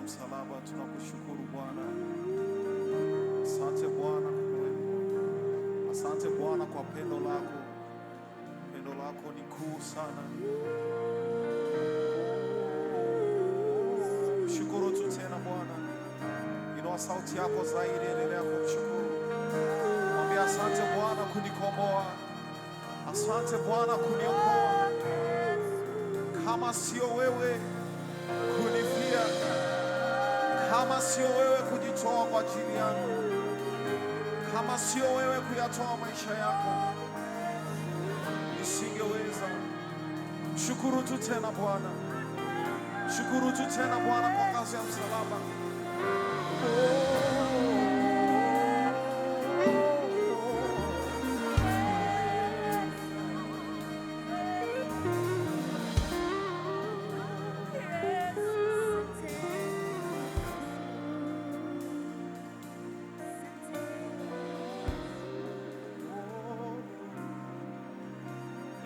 ya msalaba tunakushukuru Bwana. Asante Bwana kwa wema. Asante Bwana kwa pendo lako. Pendo lako ni kuu sana. Shukuru tu tena Bwana. Inua sauti yako zaidi, endelea kumshukuru. Mwambie asante Bwana kunikomboa. Asante Bwana kuniokoa. Kama sio wewe kunifia, kama sio wewe kujitoa kwa ajili yangu, kama sio wewe kuyatoa maisha yako, nisingeweza. Shukuru tu tena Bwana. Shukuru tu tena Bwana kwa kazi ya msalaba.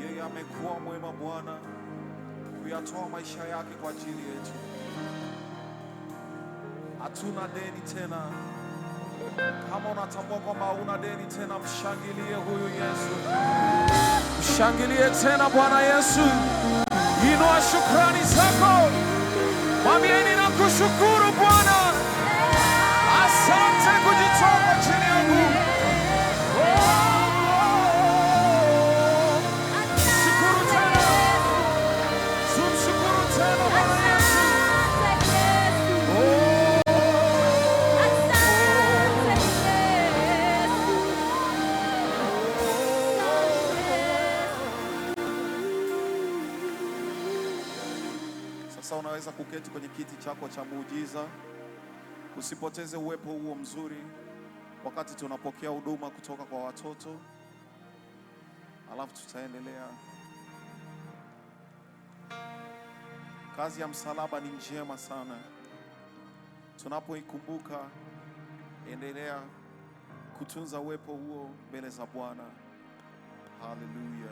Yeye amekuwa mwema Bwana, kuyatoa maisha yake kwa ajili yetu. Hatuna deni tena. Kama unatambua kwamba huna deni tena, mshangilie huyu Yesu. Mshangilie tena Bwana Yesu. Inua shukrani zako. Mwambie ninakushukuru Bwana. Asante kujitoa kwa ajili yangu. Shukuru tena. Tumshukuru tena Bwana Yesu. Sasa unaweza kuketi kwenye kiti chako cha muujiza. Usipoteze uwepo huo mzuri wakati tunapokea huduma kutoka kwa watoto. Alafu tutaendelea. Kazi ya msalaba ni njema sana. Tunapoikumbuka, endelea kutunza uwepo huo mbele za Bwana. Haleluya.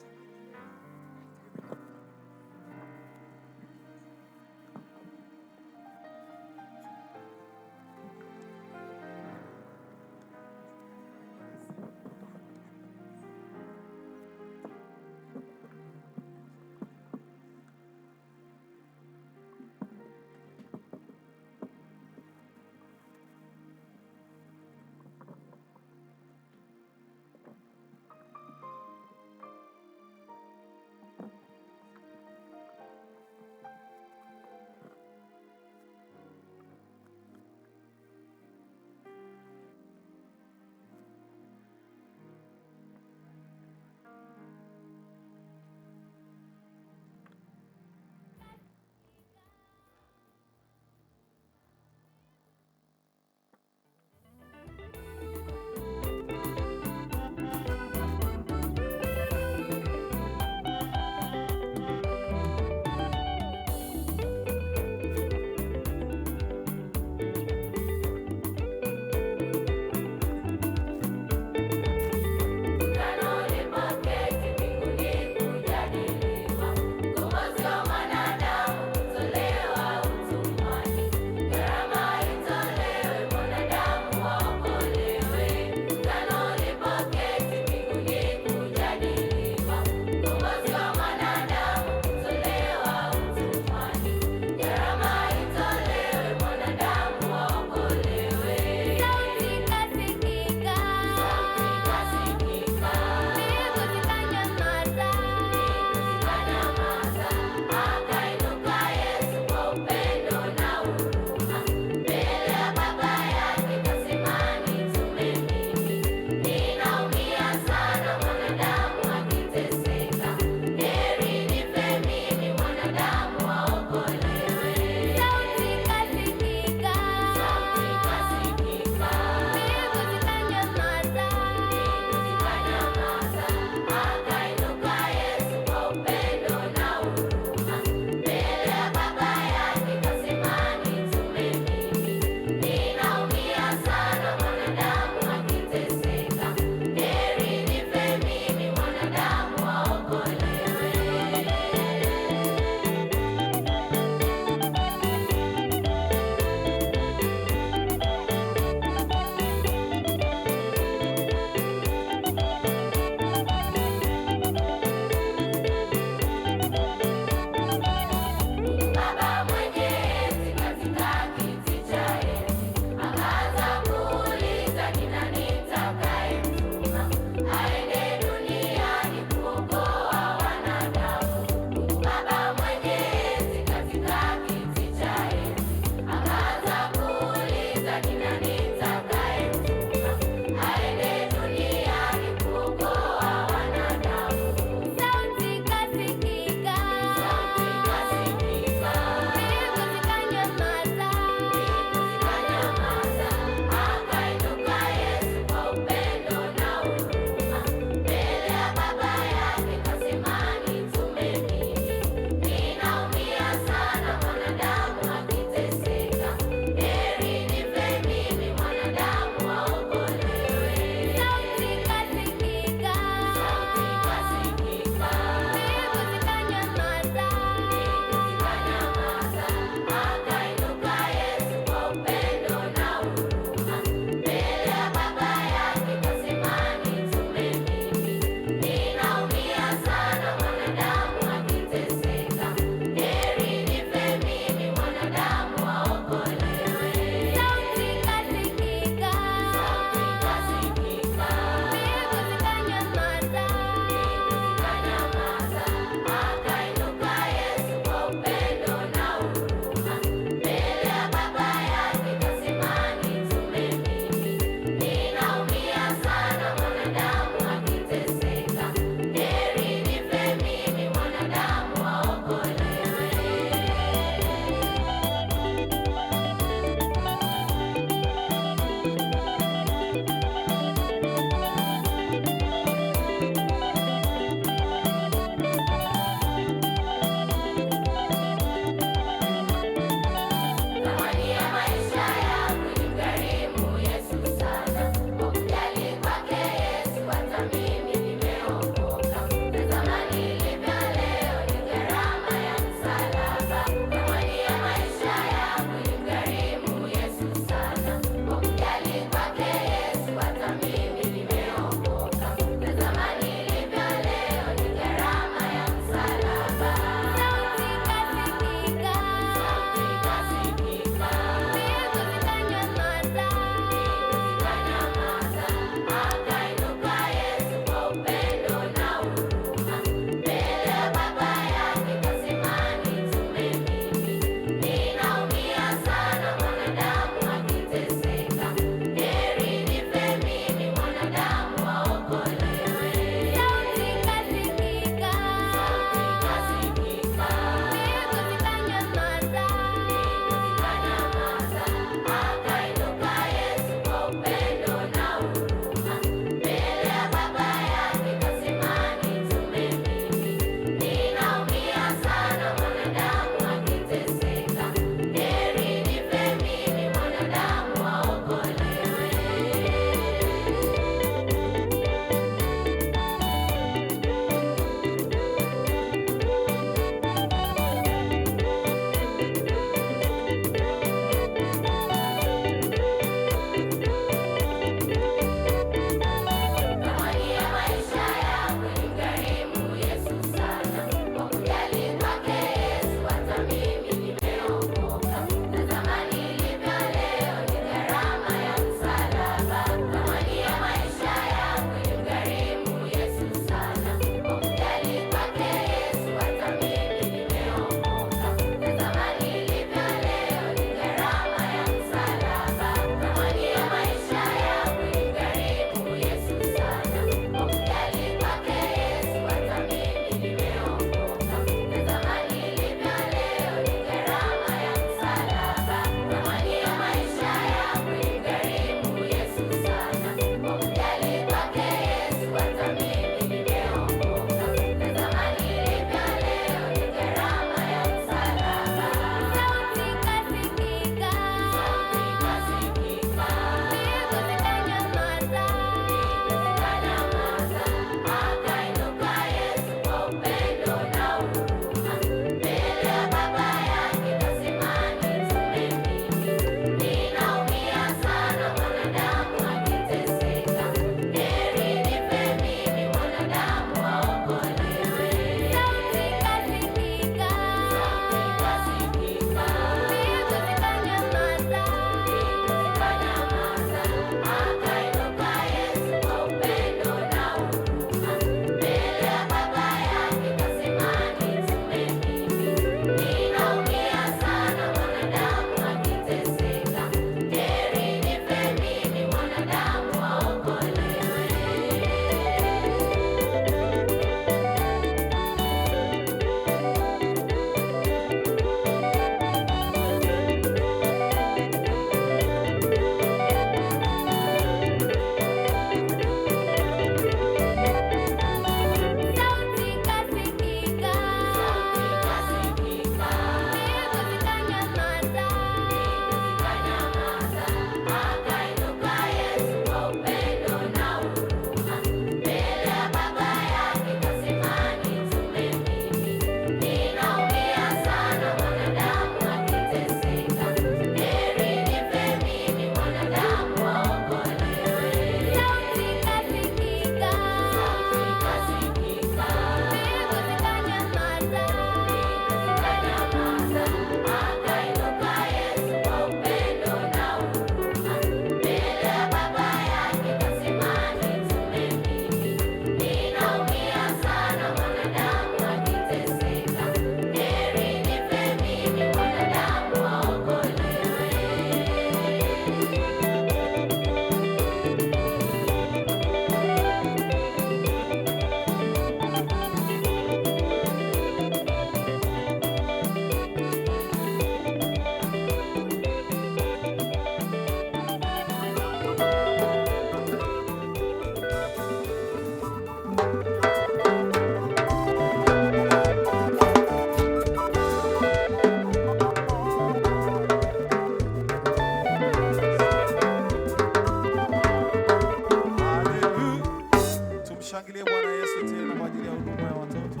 Tumshangilie Bwana Yesu tena kwa ajili ya huduma ya watoto.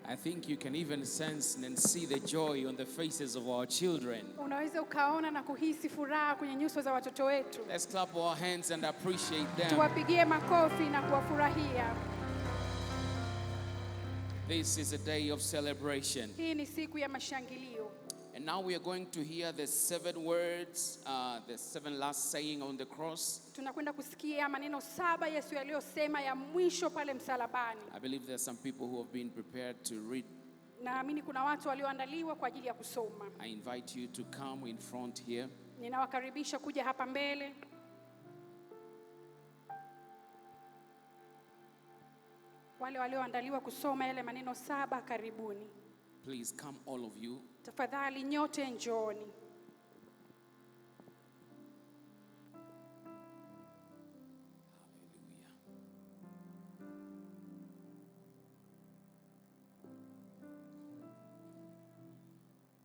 I think you can even sense and see the joy on the faces of our children. Unaweza ukaona na kuhisi furaha kwenye nyuso za watoto wetu. Let's clap our hands and appreciate them. Tuwapigie makofi na kuwafurahia. This is a day of celebration. Hii ni siku ya mashangilio. And now we are going to hear the 7 words, the 7 last saying on the cross. Tunakwenda kusikia maneno 7 Yesu aliyosema ya mwisho pale msalabani. I believe there are some people who have been prepared to read. Naamini kuna watu walioandaliwa kwa ajili ya kusoma. I invite you to come in front here. Ninawakaribisha kuja hapa mbele. Wale walioandaliwa kusoma yale maneno 7, karibuni. Please come all of you. Tafadhali nyote njooni. Hallelujah.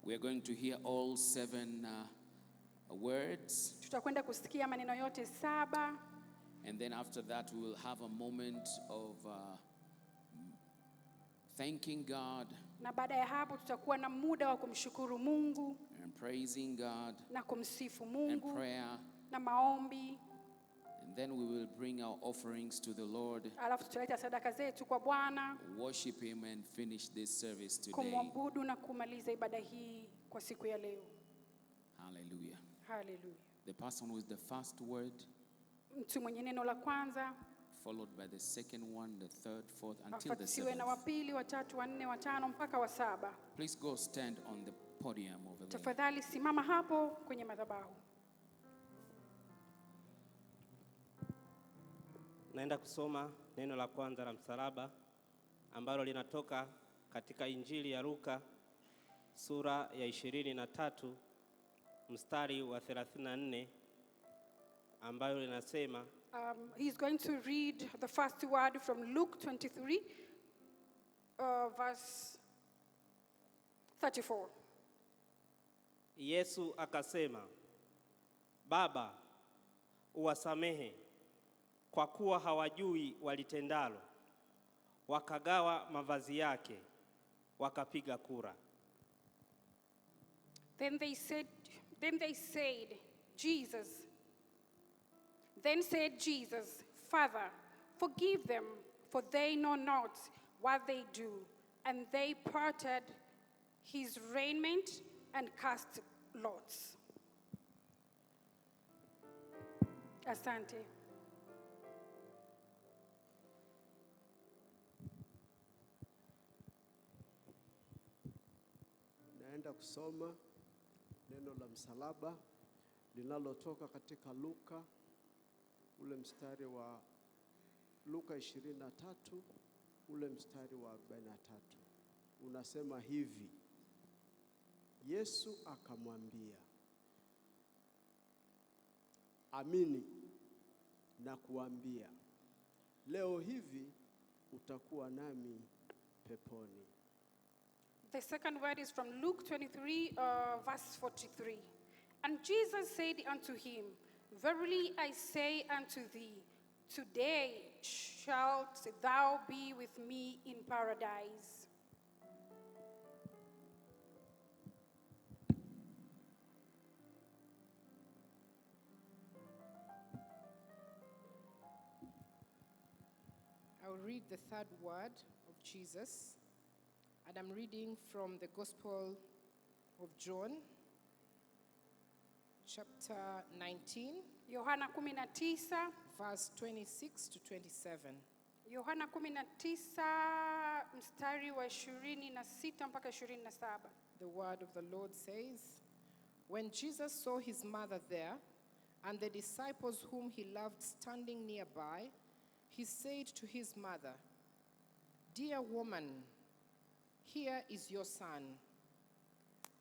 We are going to hear all 7 words. Tutakwenda kusikia maneno yote 7. And then after that we will have a moment of thanking God. Na baada ya hapo tutakuwa na muda wa kumshukuru Mungu And praising God. na kumsifu And Mungu prayer. na maombi. And then we will bring our offerings to the Lord. Alafu tutaleta sadaka zetu kwa Bwana, Worship Him and finish this service today. kumwabudu na kumaliza ibada hii kwa siku ya leo. Hallelujah. Hallelujah. The person with the first word, Mtu mwenye neno la kwanza, followed by the second one, the third, fourth, until the afuatiwe na wa 7th. pili, wa 3, wa 4, wa 5 mpaka wa 7. Please go stand on the podium over there. Tafadhali simama hapo kwenye madhabahu. Naenda kusoma neno la kwanza la msalaba ambalo linatoka katika Injili ya Luka sura ya 23 mstari wa 34 ambayo linasema He's going to read the first word from Luke 23, verse 34. Yesu akasema, Baba, uwasamehe kwa kuwa hawajui walitendalo. Wakagawa mavazi yake, wakapiga kura. Then they said, Father, forgive them, for they know not what they do. And they parted his raiment and cast lots. Asante. Naenda kusoma neno la msalaba linalotoka katika Luka, ule mstari wa Luka 23, ule mstari wa 43. Unasema hivi: Yesu akamwambia, amini na kuambia, leo hivi utakuwa nami peponi. The second word is from Luke 23, verse 43. And Jesus said unto him, Verily I say unto thee, today shalt thou be with me in paradise. I'll read the third word of Jesus, and I'm reading from the Gospel of John, chapter 19, Yohana 19, verse 26 to 27. Yohana 19 mstari wa 26 mpaka 27. The word of the Lord says, When Jesus saw his mother there, and the disciples whom he loved standing nearby, he said to his mother, Dear woman, here is your son.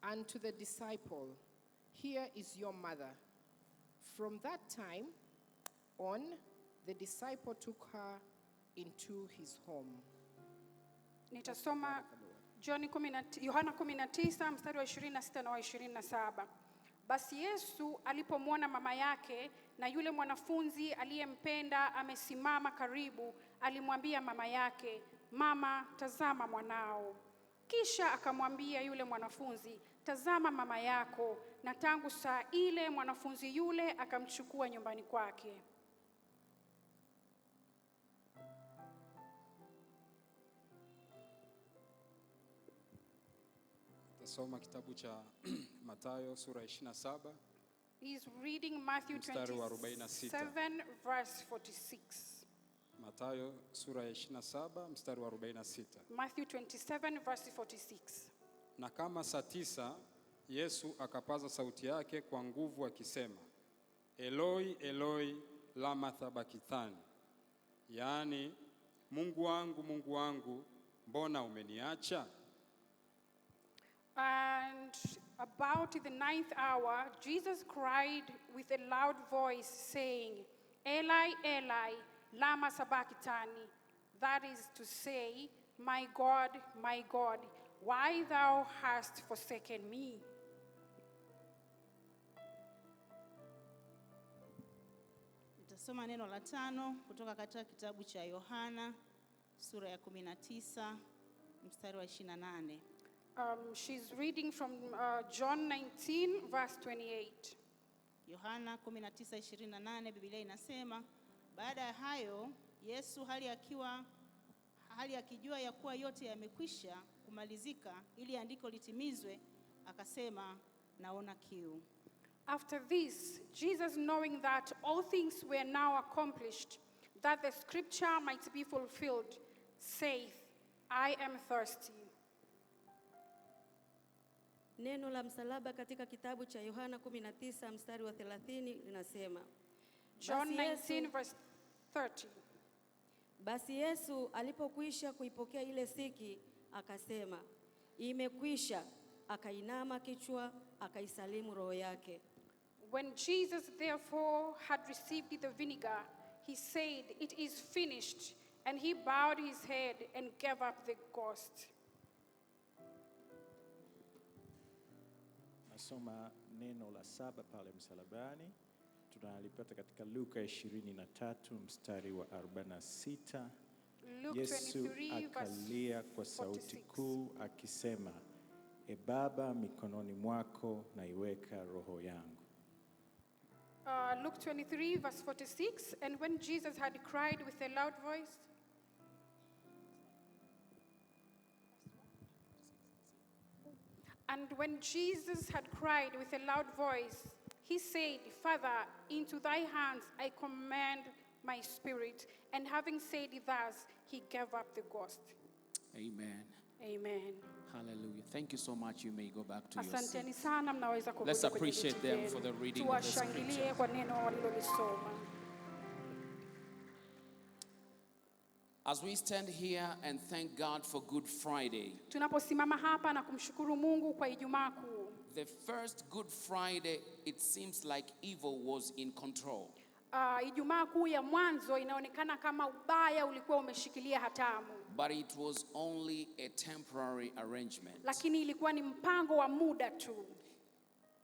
And to the disciple, Here is your mother. From that time on, the disciple took her into his home. Nitasoma Yohana 19 mstari wa 26 na wa 27. Basi Yesu alipomwona mama yake na yule mwanafunzi aliyempenda amesimama karibu, alimwambia mama yake, Mama, tazama mwanao. Kisha akamwambia yule mwanafunzi, tazama mama yako. Na tangu saa ile mwanafunzi yule akamchukua nyumbani kwake. Tasoma kitabu cha Mathayo sura 27 He's reading Matthew Mstari wa 46. 27 verse 46. Mathayo sura ya 27 mstari wa 46. Matthew 27 verse 46. Na kama saa 9 Yesu akapaza sauti yake kwa nguvu akisema, Eloi, Eloi, lama sabakthani, yaani Mungu wangu, mbona umeniacha? And about the 9th hour, Jesus cried with a loud voice, saying, Eli, Eli, lama sabachthani. That is to say, my God, why thou hast forsaken me? Nitasoma neno la 5 kutoka katika kitabu cha Yohana sura ya 19 mstari wa 28. She's reading from John 19, verse 28. Yohana 19:28, Biblia inasema, baada ya hayo Yesu hali akijua ya kuwa yote yamekwisha kumalizika ili andiko litimizwe, akasema, naona kiu. After this, Jesus, knowing that all things were now accomplished, that the scripture might be fulfilled, saith, I am thirsty. Neno la msalaba katika kitabu cha Yohana 19 mstari wa 30 linasema, John 19 verse 30. Basi Yesu alipokwisha kuipokea ile siki, akasema, imekwisha, akainama kichwa, akaisalimu roho yake. When Jesus therefore had received the vinegar, he said, it is finished, and he bowed his head and gave up the ghost. Nasoma neno la 7 pale msalabani. Tunalipata katika Luka 23 mstari wa 46. Luke Yesu 23 akalia kwa verse sauti 46. kuu akisema, E Baba, mikononi mwako naiweka roho yangu. Luke 23 verse 46. And when Jesus had cried with a loud voice, and when Jesus had cried with a loud voice, he said, Father, into thy hands I commend my spirit. And having said thus, he gave up the ghost. Amen. Amen. Hallelujah. Thank you so much. You may go back to your Asanteni seats. sana, mnaweza kurudi Let's kwenye appreciate viti them vyenu. for the reading of the Tuwashangilie scripture. kwa neno walilolisoma. As we stand here and thank God for Good Friday, Tunaposimama hapa na kumshukuru Mungu kwa Ijumaa Kuu. the first Good Friday, it seems like evil was in control. Ijumaa Kuu ya mwanzo inaonekana kama ubaya ulikuwa umeshikilia hatamu. But it was only a temporary arrangement. Lakini ilikuwa ni mpango wa muda tu.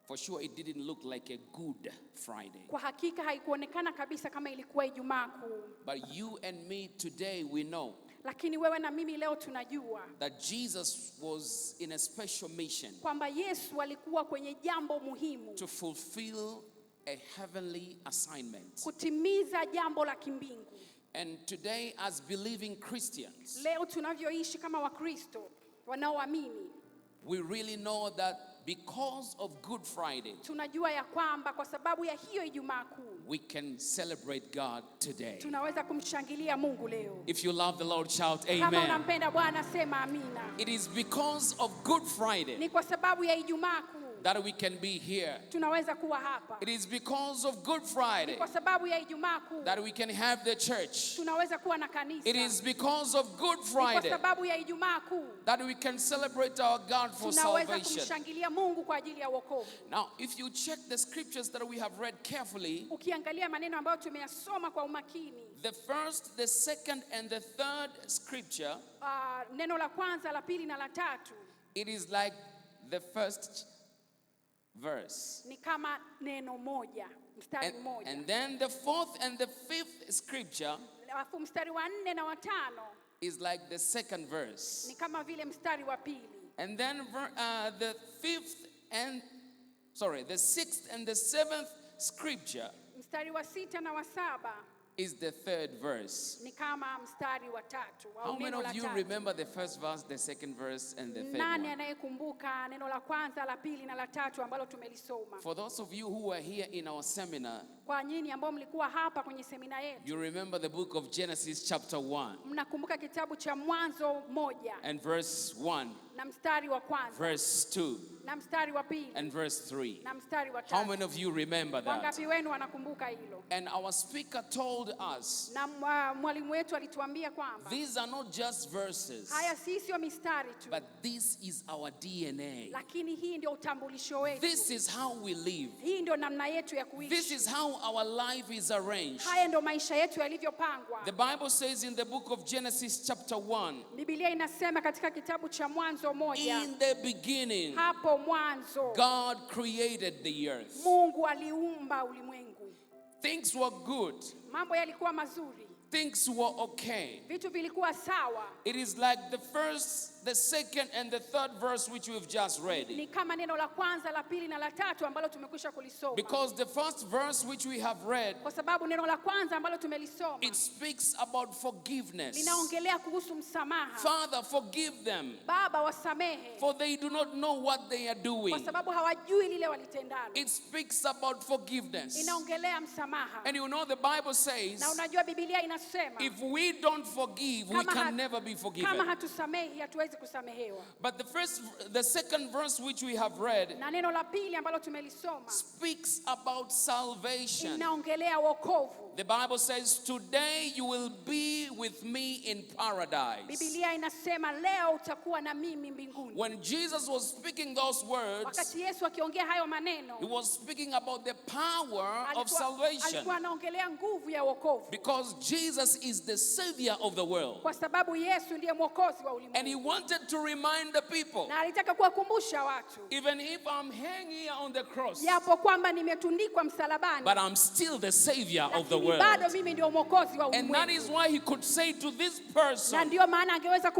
For sure, it didn't look like a good Friday. Kwa hakika haikuonekana kabisa kama ilikuwa Ijumaa Kuu. But you and me today, we know Lakini wewe na mimi leo tunajua that Jesus was in a special mission kwamba Yesu alikuwa kwenye jambo muhimu, to fulfill a heavenly assignment. kutimiza jambo la kimbingu. And today, as believing Christians, Leo tunavyoishi kama Wakristo wanaoamini, we really know that because of Good Friday, tunajua ya kwamba kwa sababu ya hiyo Ijumaa Kuu we can celebrate God today. tunaweza kumshangilia Mungu leo. If you love the Lord, shout Kama amen. unampenda Bwana sema amina. It is because of Good Friday Ni kwa sababu ya Ijumaa Kuu that we can be here. tunaweza kuwa hapa. It is because of Good Ni Friday kwa sababu ya Ijumaa Kuu that we can have the church. tunaweza kuwa na kanisa. It is because of Good Ni kwa Friday sababu ya Ijumaa Kuu that we can celebrate our God for tunaweza salvation. kumshangilia Mungu kwa ajili ya wokovu. Now, if you check the scriptures that we have read carefully, Ukiangalia maneno ambayo tumeyasoma kwa umakini, the first, the second, and the third scripture, neno la kwanza, la pili na la tatu it is like the first verse. ni kama neno moja, mstari mmoja. And then the fourth and the fifth scripture Alafu mstari wa 4 na wa 5 is like the second verse. ni kama vile mstari wa pili. And then the sixth and the seventh scripture Mstari wa 6 na wa 7 is the third verse. ni kama mstari wa 3 au How many neno la of you 3. remember the first verse, the second verse, and the third Nani one? anayekumbuka neno la kwanza, la pili na la 3 ambalo tumelisoma? For those of you who were here in our seminar, Kwa nyinyi ambao mlikuwa hapa kwenye semina yetu, you remember the book of Genesis chapter 1 mnakumbuka kitabu cha Mwanzo 1 and verse 1, na mstari wa kwanza verse 2, na mstari wa pili and verse 3. na mstari wa How 3. many of you remember that? Wangapi wenu wanakumbuka hilo? And our speaker told us, Na mwalimu wetu alituambia kwamba these are not just verses, haya sio mistari tu, but this is our DNA. lakini hii ndio utambulisho wetu. This is how we live. Hii ndio namna yetu ya This kuishi. is how our life is arranged. Haya ndio maisha yetu yalivyopangwa. The Bible says in the book of Genesis chapter 1, Biblia inasema katika kitabu cha Mwanzo 1, in the beginning, hapo mwanzo God created the earth. Mungu aliumba ulimwengu. Things were good. Mambo yalikuwa mazuri. Things were okay. Vitu vilikuwa sawa. It is like the first, the second, and the third verse which we've just read. Ni kama neno la kwanza, la pili na la 3 ambalo tumekwisha kulisoma. Because the first verse which we have read, Kwa sababu neno la kwanza ambalo tumelisoma it speaks about forgiveness. linaongelea kuhusu msamaha. Father, forgive them, Baba, wasamehe for they do not know what they are kwa doing. sababu hawajui lile walitendalo. It speaks about forgiveness. Inaongelea msamaha. And you know the Bible says, Na unajua Biblia inasema if we don't forgive, we can never be kama forgiven. hatusamehi hatuwezi kusamehewa. But the second verse which we have read Na neno la pili ambalo tumelisoma speaks about salvation. inaongelea wokovu. The Bible says, today you will be with me in paradise. Biblia inasema leo utakuwa na mimi mbinguni. When Jesus was speaking those words, Wakati Yesu akiongea hayo maneno, he was speaking about the power of alikuwa salvation. anaongelea nguvu ya wokovu. Because Jesus is the Savior of the world. Kwa sababu Yesu ndiye mwokozi wa ulimwengu. And he wanted to remind the people, Na alitaka kuwakumbusha watu, even if I'm hanging here on the cross, japo kwamba nimetundikwa msalabani, but I'm still the Savior of the lakini world. bado mimi ndio mwokozi wa And that is ulimwengu. why he could say to this Na person ndio maana aliweza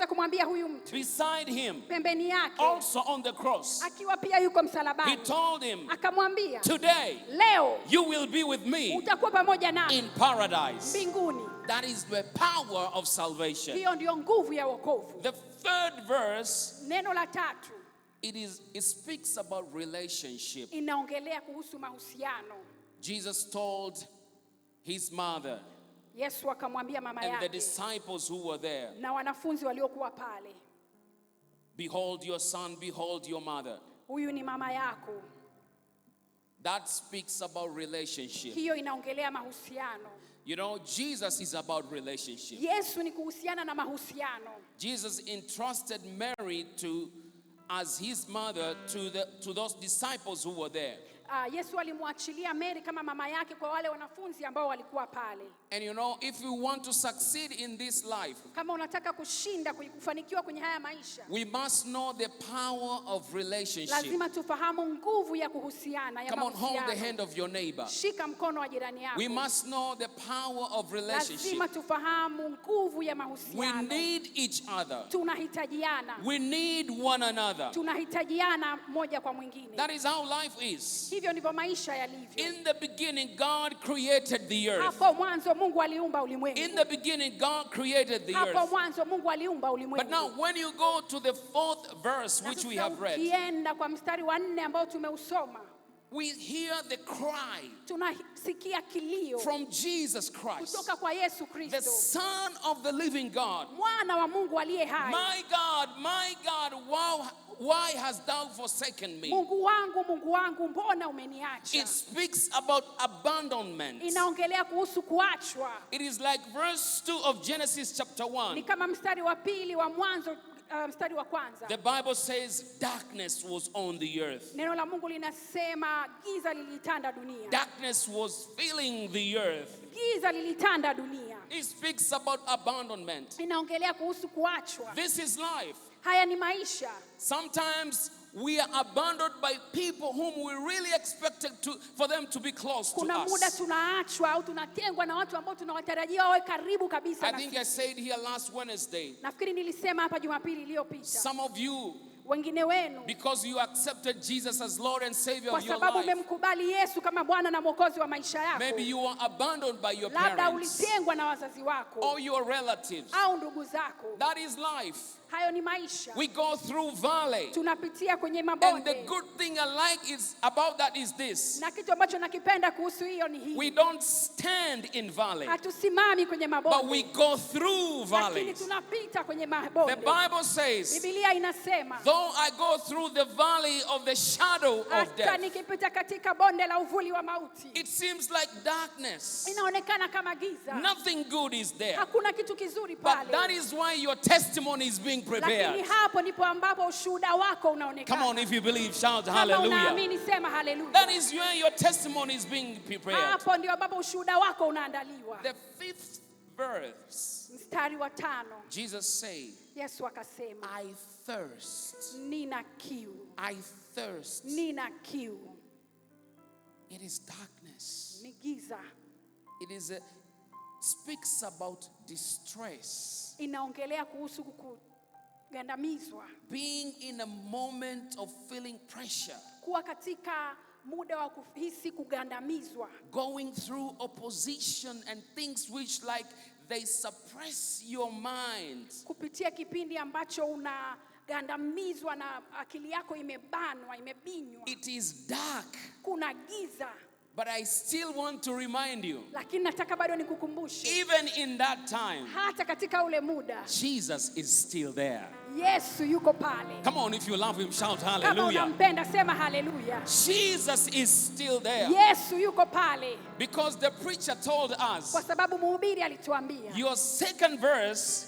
kumwambia huyu mtu beside him, pembeni yake, also on the cross, akiwa pia yuko he msalabani, told him, akamwambia, today leo you will be with me utakuwa pamoja nami in paradise. mbinguni. That is the power of salvation. Hiyo ndio nguvu ya wokovu. The third verse, Neno la 3 it speaks about relationship. inaongelea kuhusu mahusiano. Jesus told his mother Yesu akamwambia mama and the yake disciples who were there, na wanafunzi waliokuwa pale, behold your son, behold your mother. huyu ni mama yako. That speaks about relationship. Hiyo inaongelea mahusiano. You know, Jesus is about relationship. Yesu ni kuhusiana na mahusiano. Jesus entrusted Mary as his mother to those disciples who were there. Yesu alimwachilia Mary kama mama yake kwa wale wanafunzi ambao walikuwa pale. And you know, if you want to succeed in this life, Kama unataka kushinda kufanikiwa kwenye haya maisha, we must know the power of relationship. lazima tufahamu nguvu ya kuhusiana, ya Come on, hold the mahusiano. hand of your neighbor. Shika mkono wa jirani yako. We must know the power of relationship. Lazima tufahamu nguvu ya We mahusiano. need each other. Tunahitajiana. We need one another. Tunahitajiana moja kwa mwingine. That is how life is. Hivyo ndivyo maisha yalivyo. In the beginning, God created the earth. Hapo mwanzo Mungu aliumba ulimwengu. In the beginning, God created the Hapo earth. mwanzo Mungu aliumba ulimwengu. But now, when you go to the fourth verse, Na which we sasa have read, ukienda kwa mstari wa 4 ambao tumeusoma, we hear the cry tunasikia kilio from Jesus Christ, kutoka kwa Yesu the Kristo, Son of the living God. mwana wa Mungu aliye hai. My God, why hast thou forsaken me? Mungu wangu, mbona umeniacha? It speaks about abandonment. Inaongelea kuhusu kuachwa. It is like verse 2 of Genesis chapter Ni 1. kama mstari wa 2 wa Mwanzo, mstari wa 1. The Bible says darkness was on the earth. Neno la Mungu linasema giza lilitanda dunia. Darkness was filling the earth. Giza lilitanda dunia. It speaks about abandonment. Inaongelea kuhusu kuachwa. This is life. Haya ni maisha. Sometimes we are abandoned by people whom we really expected for them to be close to Kuna muda us. tunaachwa au tunatengwa na watu ambao tunawatarajia wawe karibu kabisa I na think sisi. I said here last Wednesday, Nafikiri nilisema hapa Jumapili iliyopita. some of you, Wengine wenu because you accepted Jesus as Lord and Savior kwa of your sababu life, umemkubali Yesu kama Bwana na Mwokozi wa maisha yako. maybe you were abandoned by your Labda parents ulitengwa na wazazi wako or your relatives. au ndugu zako. That is life. Hayo ni maisha. We go through valley. Tunapitia kwenye And the mabonde. good thing I like is about that is this. Na kitu ambacho nakipenda kuhusu hiyo ni We hii. don't stand in valley, Hatusimami kwenye but we mabonde. go through Lakini valleys. tunapita kwenye The mabonde. Bible says, Biblia inasema though I go through the valley of the shadow of hata death, nikipita katika bonde la uvuli wa mauti, it seems like darkness. inaonekana kama giza. Nothing good is there. Hakuna kitu kizuri But pale. that is why your testimony is being Lakini prepared. hapo ndipo ambapo ushuhuda wako Come unaonekana. on, if you believe, shout Kama hallelujah. unaamini sema haleluya. That is where your testimony is being prepared. Hapo ndio ambapo ushuhuda wako unaandaliwa. The 5th verse, Mstari wa 5, Jesus said, Yesu akasema, I thirst. nina kiu. I thirst. Nina kiu. It is darkness. Ni giza. It is speaks about distress. Inaongelea kuhusu kugandamizwa. Being in a moment of feeling pressure. Kuwa katika muda wa kuhisi kugandamizwa. Going through opposition and things which like they suppress your mind. Kupitia kipindi ambacho unagandamizwa na akili yako imebanwa, imebinywa. It is dark. Kuna giza. But I still want to remind you, Lakini nataka bado nikukumbushe. even in that time, Hata katika ule muda, Jesus is still there. Yesu yuko pale. Come on, if you love him, shout Kama hallelujah. unampenda sema haleluya. Jesus is still there. Yesu yuko pale. Because the preacher told us, Kwa sababu mhubiri alituambia. your second verse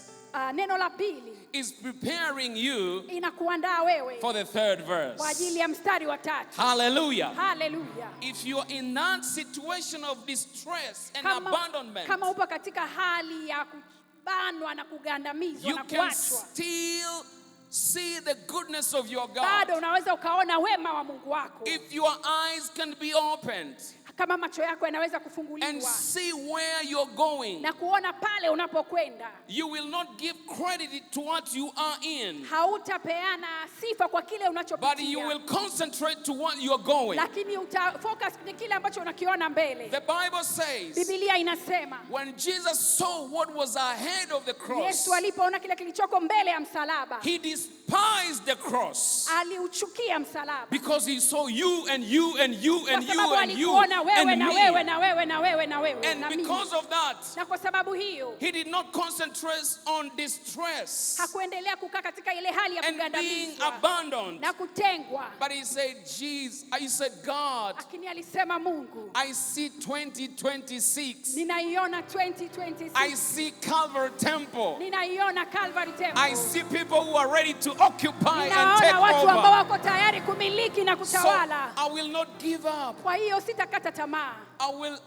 Neno la pili is preparing you inakuandaa wewe for the third verse. kwa ajili ya mstari wa 3. Hallelujah. Haleluya. If you're in that situation of distress and abandonment, Kama upo katika hali ya kubanwa na kugandamizwa you na can kuachwa, still see the goodness of your bado God. unaweza ukaona wema wa Mungu wako. If your eyes can be opened Kama macho yako yanaweza and kufunguliwa see where you're going, na kuona pale unapokwenda, you will not give credit to what you are in, hautapeana sifa kwa kile but you unachopitia, will concentrate to what you're going. lakini utafocus kwenye kile ambacho unakiona mbele. The Bible says, Biblia inasema when Jesus saw what was ahead of the cross, Yesu alipoona kile kilichoko mbele ya msalaba, he despised the cross aliuchukia msalaba. because he saw you and you and you Kwa and you sababu and you alikuona wewe and na wewe me. na wewe na wewe na wewe And na mimi. because of that, Na kwa sababu hiyo he did not concentrate on distress hakuendelea kukaa katika ile hali ya and being kugandamizwa abandoned, na kutengwa, but he said, God, lakini alisema, Mungu, I see 2026. ninaiona I 2026, see Calvary Temple. ninaiona Calvary Temple, I see people who are ready to occupy and take ninaona watu ambao over. wako tayari kumiliki na So kutawala. I will not give up. Kwa hiyo sitakata tamaa,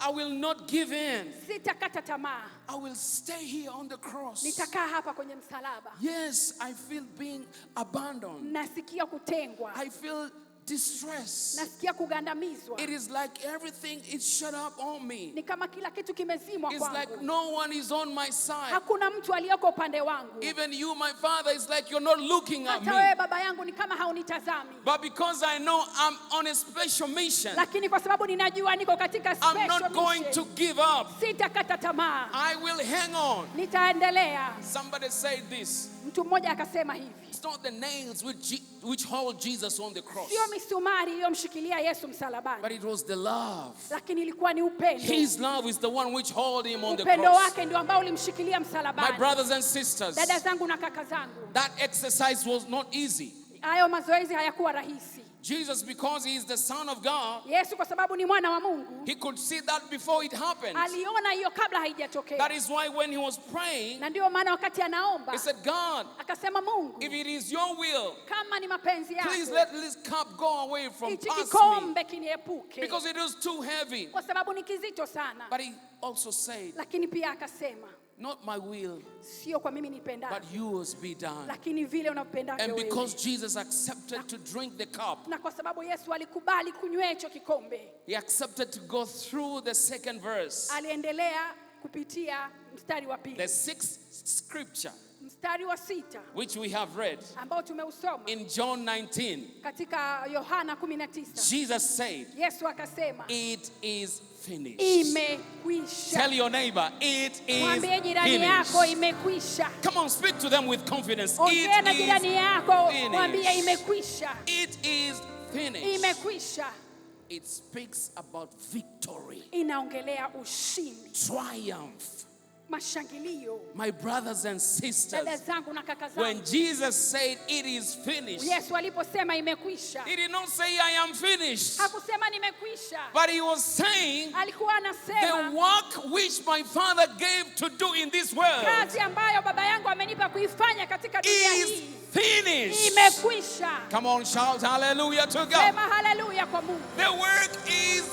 I will not give in. sitakata tamaa, I will stay here on the cross. nitakaa hapa kwenye msalaba. Yes, I feel being abandoned. Nasikia kutengwa, I feel distress. nasikia kugandamizwa, It is like everything is shut up on me. ni kama kila kitu kimezimwa It's like kwangu, no one is on my side. hakuna mtu aliyoko upande wangu. Even you, my father, is like you're not looking at Hata me. wewe baba yangu ni kama haunitazami, But because I know I'm on a special mission, lakini kwa sababu ninajua niko katika I'm special not going to mission, give up. sitakata tamaa, I will hang on. nitaendelea. Somebody said this. Mtu mmoja akasema hivi, It's not the nails which hold Jesus on the cross, sio misumari iliyomshikilia Yesu but msalabani, it was the love. lakini ilikuwa ni upendo. His love is the one which held him on the Upendo cross. wake ndio ambao ulimshikilia My msalabani. brothers and sisters, Dada zangu na kaka zangu, that exercise was not easy. hayo mazoezi hayakuwa rahisi. Jesus, because he is the Son of God, Yesu kwa sababu ni mwana wa Mungu, he could see that before it happened. aliona hiyo kabla That haijatokea, is why when he was praying, na ndio maana wakati anaomba he said, God, akasema, Mungu, if it is your will, kama ni mapenzi please yako, let this cup go away from hichi past me, kikombe kiniepuke, because it is too heavy. kwa sababu ni kizito sana. But he also said, Lakini pia akasema, Not my will, sio kwa mimi nipendavyo, but yours be done. lakini vile unapendavyo And wewe. because Jesus accepted to drink the cup, Na kwa sababu Yesu alikubali kunywa hicho kikombe, he accepted to go through the second verse, aliendelea kupitia mstari wa the pili, sixth scripture, mstari wa 6 which we have read ambao tumeusoma in John 19. katika Yohana 19. Jesus said, Yesu akasema, it is finished. imekwisha. Tell your neighbor, it is Mwambie jirani yako finished. imekwisha. Come on, speak to them with confidence. Ongea na It jirani is yako, mwambie finished. imekwisha. It is finished. Imekwisha. It speaks about victory, Inaongelea ushindi, triumph. mashangilio. My brothers and Dada sisters, zangu na kaka when zangu, Jesus said it is finished, Yesu aliposema imekwisha, he did not say I am finished, hakusema nimekwisha. but he was saying Alikuwa the anasema work which my Father gave to do in this world kazi ambayo baba yangu amenipa kuifanya katika dunia is hii finished. imekwisha. Come on, shout hallelujah to God. Sema haleluya kwa Mungu. The work is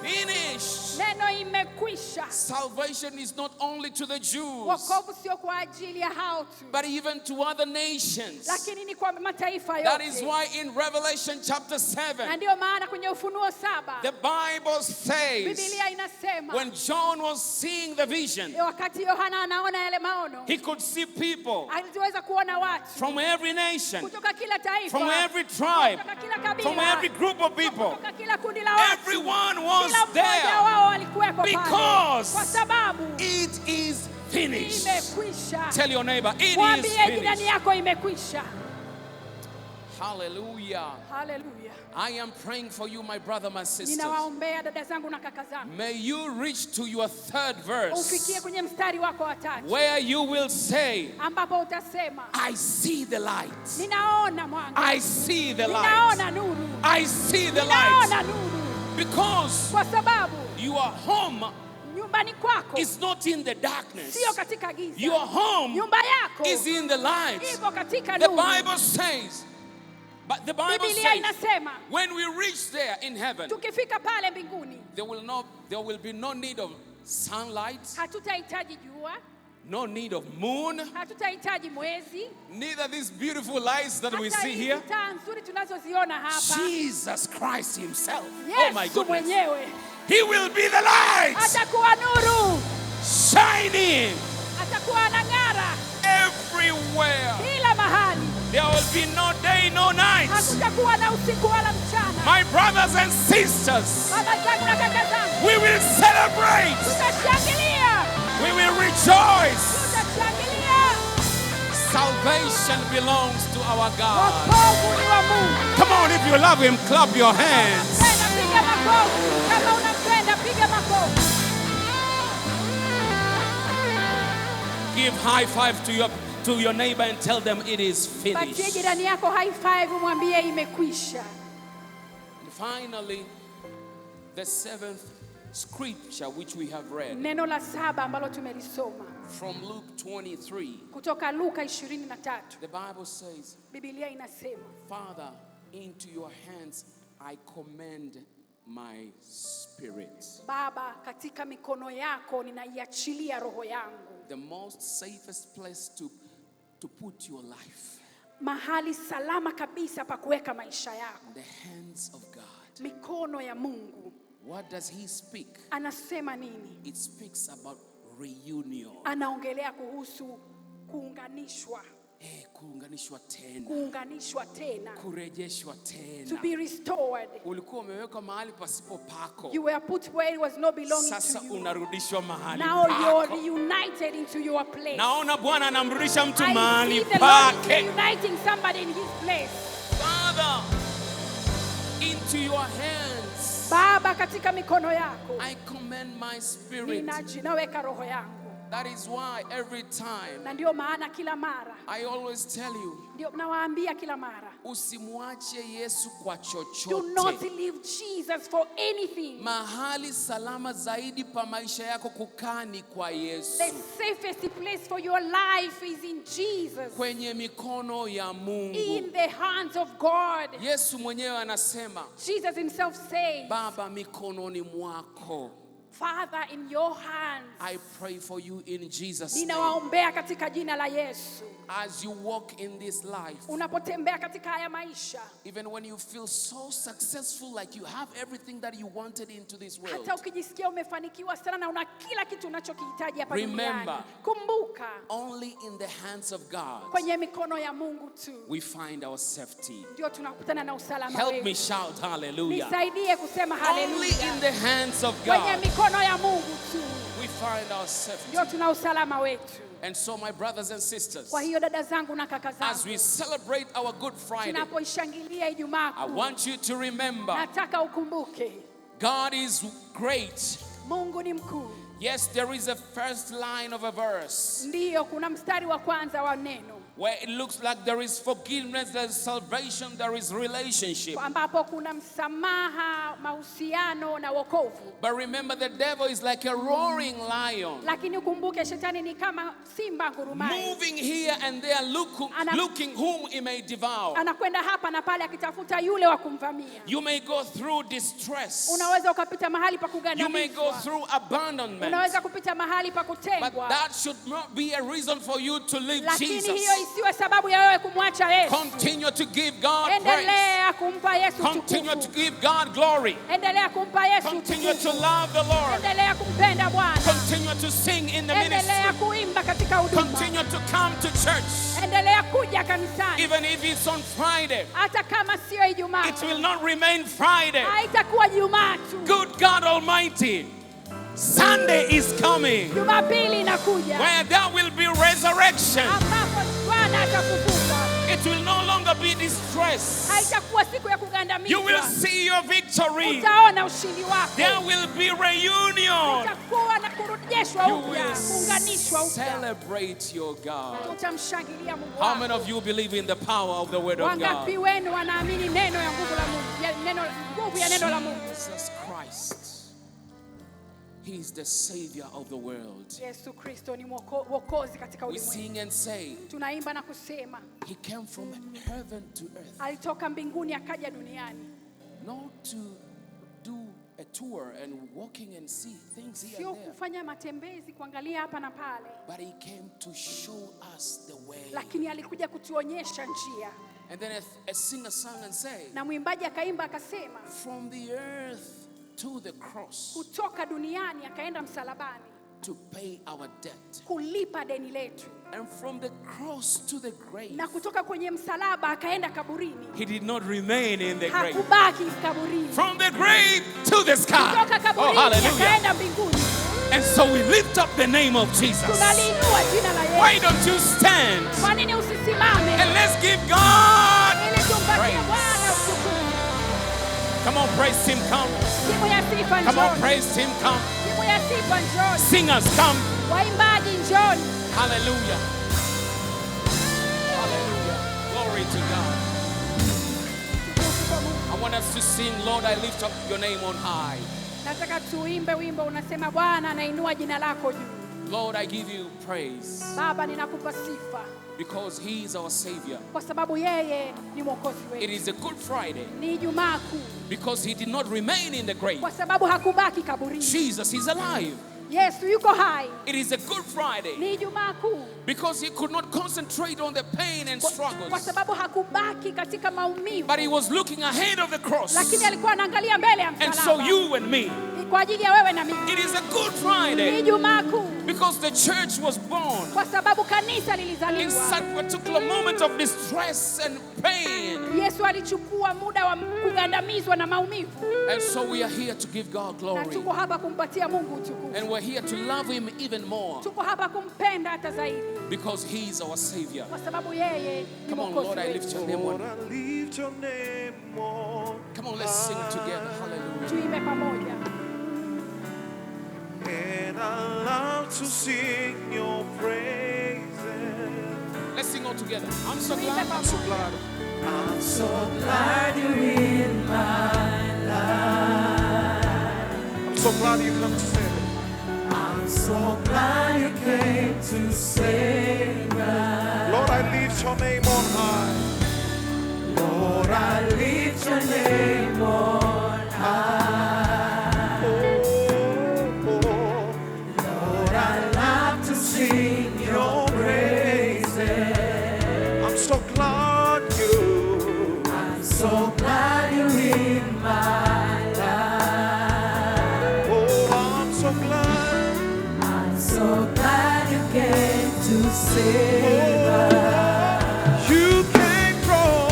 finished. Neno imekwisha. Salvation is not only to the Jews, Wokovu sio kwa ajili ya hao tu, but even to other nations. lakini ni kwa mataifa That is yote. why in Revelation chapter Na 7, ndio maana kwenye Ufunuo 7 the Bible says, Biblia inasema when John was seeing the vision, wakati Yohana anaona yale maono, he could see people aliweza kuona watu from every nation, kutoka kila taifa, from every tribe, kutoka kila kabila, from every group of people. kutoka kila kundi la watu. Everyone was Kila mmoja there wao alikuweko pale, because kwa sababu it is finished. imekwisha. Tell your neighbor, it is Mwambie jirani finished. yako imekwisha. Hallelujah. Haleluya. I am praying for you, my brother, my sister. Ninawaombea dada zangu na kaka zangu, May you reach to your third verse, ufikie kwenye mstari wako wa 3 where you will say, ambapo utasema I see the light. ninaona mwanga, I see the light. ninaona nuru, I see the ninaona light. nuru, Because kwa sababu your home nyumbani kwako is not in the darkness. sio katika giza. Your home Nyumba yako is in the light. ipo katika The nuru. Bible says, but the Bible Biblia says, inasema when we reach there in heaven, tukifika pale mbinguni there will be no need of sunlight, hatutahitaji jua, no need of moon, hatutahitaji mwezi, neither these beautiful lights that we hata see hizi here. taa nzuri tunazoziona hapa. Jesus Christ himself, oh my Yesu goodness, mwenyewe he will be the light atakuwa nuru, shining atakuwa anang'ara everywhere. kila mahali. There will be no day, no night. Hakutakuwa na usiku wala mchana. My brothers and sisters, Baba zangu na kaka zangu, we will celebrate, tutashangilia, we will rejoice. tutashangilia. Salvation belongs to our God. Wokovu ni wa Mungu. Come on, if you love him, clap your hands. Unampenda, piga makofi. Kama unampenda, piga makofi. Give high five to your neighbor and tell them it is Patie finished. jirani yako high five, mwambie imekwisha. And finally, the seventh scripture which we have read Neno la 7 ambalo tumelisoma from Luke 23. kutoka Luka 23. The Bible says, Biblia inasema, Father, into your hands I commend my spirit. Baba, katika mikono yako ninaiachilia roho yangu. The most safest place to put your life, Mahali salama kabisa pa kuweka maisha yako, the hands of God. mikono ya Mungu. What does he speak? Anasema nini? It speaks about reunion. Anaongelea kuhusu kuunganishwa, Kuunganishwa tena. kuunganishwa tena, Kurejeshwa to tena. be restored. Ulikuwa umewekwa mahali pasipo pako. You were put where it was not belonging Sasa to you. unarudishwa mahali Now you're pako. reunited into your place. Naona Bwana anamrudisha mtu I see mahali the Lord is pake. reuniting somebody in his place. Father, into your hands Baba, katika mikono yako I commend my spirit. naweka roho yangu. That is why every time Na ndio maana kila mara, I always tell you, ndio nawaambia kila mara, usimwache Yesu kwa do not chochote. leave Jesus for anything. Mahali salama zaidi pa maisha yako kukaa ni kwa Yesu. The safest place for your life is in Jesus, Kwenye mikono ya Mungu. in the hands of God. Yesu mwenyewe anasema, Jesus himself says, Baba, mikononi mwako. Father, in your hands. I pray for you in Jesus' name. Ninawaombea katika jina la Yesu. As you walk in this life, Unapotembea katika haya maisha, even when you feel so successful, like you have everything that you wanted into this world, hata ukijisikia umefanikiwa sana na una kila kitu unachokihitaji hapa remember, duniani, kumbuka, only in the hands of God kwenye mikono ya Mungu tu we find our safety. ndio tunakutana na usalama Help wetu. me shout hallelujah. Nisaidie kusema Only in haleluya. the hands of Kwenye God mikono ya Mungu tu we find our safety. ndio tuna usalama wetu. And so, my brothers and sisters, Kwa hiyo dada zangu na kaka as we zangu, celebrate our Good Friday, tunapoishangilia Ijumaa I Kuu, want you to remember nataka ukumbuke God is great. Mungu ni mkuu. Yes, there is a first line of a verse Ndiyo, kuna mstari wa kwanza wa neno where it looks like there is forgiveness, there is salvation, there is relationship. ambapo kuna msamaha, mahusiano na wokovu. But remember, the devil is like a roaring lion, Lakini ukumbuke shetani ni kama simba ngurumaye. moving here and there, looking whom he may devour. Anakwenda hapa na pale akitafuta yule wa kumvamia. You may go through distress. Unaweza ukapita mahali pa You may go kugandamizwa. through abandonment. Unaweza kupita mahali pa But kutengwa. that should not be a reason for you to leave Lakini hiyo Jesus. isiwe sababu ya wewe kumwacha Yesu. Continue to give God praise. Endelea kumpa Yesu Continue to utukufu. give God glory. Endelea kumpa Yesu Continue to utukufu. love the Lord. Endelea kumpenda Bwana. Continue to sing in the Endelea ministry. kuimba katika huduma. Continue to come to church. Endelea kuja kanisani. Even if it's on Friday, Hata kama sio Ijumaa. it will not remain Friday. Haitakuwa Jumaa tu. Good God Almighty, Sunday is coming Jumapili inakuja. where there will be resurrection. Ambapo Bwana atafufuka. It will no longer be distress. Haitakuwa siku ya You will kugandamizwa. see your victory. Utaona ushindi wako. There will be reunion. Utakuwa na kurejeshwa You upya, will kuunganishwa upya. celebrate your God. Utamshangilia Mungu How many wako. of you believe in the power of the word of Wangapi God? wenu wanaamini neno ya nguvu la Mungu, nguvu ya neno la Mungu? Jesus Christ, He is the Savior of the world. Yesu Kristo ni mwokozi katika We ulimwengu. sing and say, Tunaimba na kusema He came from heaven to earth, alitoka mbinguni akaja duniani, not to do a tour and walking and see things here sio and there, kufanya matembezi kuangalia hapa na pale, but He came to show us the way. lakini alikuja kutuonyesha njia. And then a singer sang and say, Na mwimbaji akaimba akasema, from the earth to the cross, kutoka duniani akaenda msalabani to pay our debt. kulipa deni letu, And from the cross to the grave, na kutoka kwenye msalaba akaenda kaburini, He did not remain in the grave. hakubaki kaburini. From the grave to the sky. Kutoka Oh, kaburini hallelujah. akaenda mbinguni. And so we lift up the name of Jesus. Tunaliinua jina la Why Yesu. don't you stand Kwa nini usisimame and let's give God ili tumpatie praise. Bwana utukufu? Come on, praise Him, come. Timu ya sifa Come on, njoni. praise Him, come. Timu ya sifa njoni. Singers, come. Waimbaji njoni. Hallelujah. Hallelujah. Glory to God. I want us to sing, Lord, I lift up your name on high. Nataka tuimbe wimbo unasema, Bwana nainua jina lako juu. Lord, I give you praise Baba, ninakupa sifa because He is our Savior. kwa sababu yeye ni mwokozi It wetu. is a Good Friday Ni Ijumaa Kuu because He did not remain in the grave. kwa sababu hakubaki kaburini. Jesus is alive. Yesu yuko hai. It is a Good Friday Ni Ijumaa Kuu because He could not concentrate on the pain and kwa struggles, sababu hakubaki katika maumivu, but He was looking ahead of the cross. lakini alikuwa anaangalia mbele ya And so msalaba. you and me, Ni kwa ajili ya wewe na mimi. it is a Good Ni Friday Ijumaa Kuu because the church was born kwa sababu kanisa in lilizaliwa. such particular moment of distress and pain. Yesu alichukua muda wa kugandamizwa na maumivu, And so we are here to give God na glory. tuko hapa kumpatia Mungu utukufu. And we're here to love Him even more Tuko hapa kumpenda hata zaidi because He is our Savior. kwa sababu yeye ni Come on, mwokozi Lord, I lift wetu. your name Lord, on. I lift your name on Come on, let's sing together. Hallelujah. Tuimbe pamoja. and I love to sing your praises. Let's sing all together. I'm so Tuimbe glad. I'm so pamoja. glad. I'm so Glad you're in my life. I'm so glad you come to save it. I'm so glad you came to save us. Lord, I lift your name on high. Lord, I lift your name on high. so glad. I'm so glad you came to save us. You came from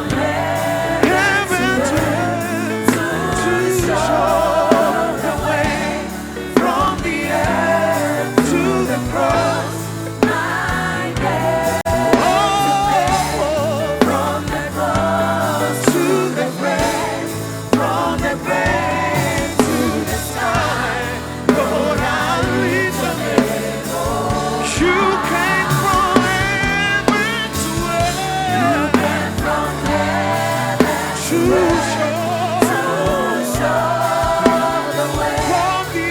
heaven to show the way from the earth to the cross. My debt from the cross To the grave, from the grave to the sky, Lord, I lift your name. You came from heaven to earth. To show the way from the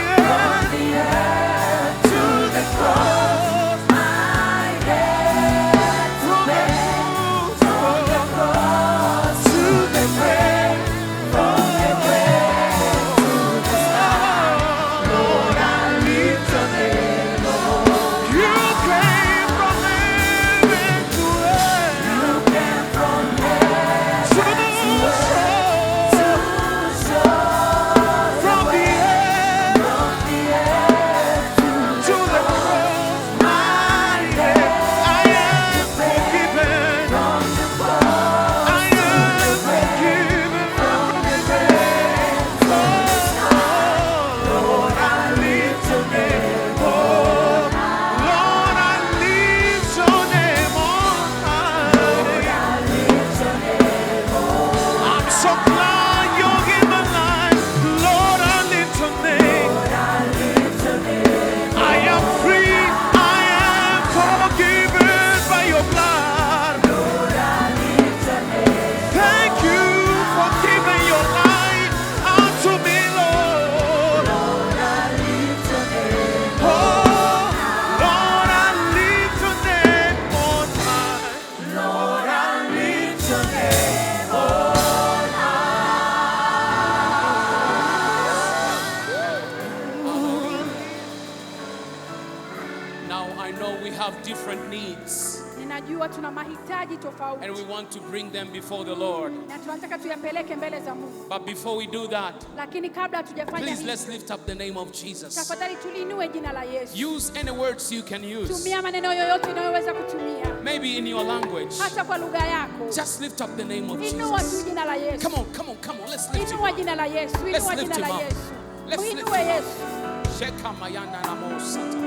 earth to the cross. my debt From the cross to the grave, from the grave to the sky, Lord, I lift your name. You came from heaven to earth. You came from heaven to show from the earth to the cross. My debt, I am forgiven. I am forgiven from the grave. Lord, I lift your name. Lord, I lift your name on high. I'm so glad you're in my life. Lord, I lift your name. I am free. I am forgiven by your blood. Thank you for giving your life unto me, Lord. Oh, Lord, I lift your name on high. Lord, I lift your name on Now I know we have different needs Ninajua tuna mahitaji and tofauti we want to bring them before the Lord. na tunataka tuyapeleke mbele za Mungu, But before we do that, lakini kabla hatujafanya please hivyo, let's lift up the name of Jesus. tafadhali tuliinue jina la Yesu. Use any words you can use. Tumia maneno yoyote unayoweza kutumia, Maybe in your language. hata kwa lugha yako. Just lift up the name of Inua tu Jesus. jina la Yesu. Come on, come on, come on. Let's lift him Inua up. jina la Yesu. Let's Inua lift jina him la up. Yesu. Let's lift Muinue him up. Yesu. Sheka mayana na mosata.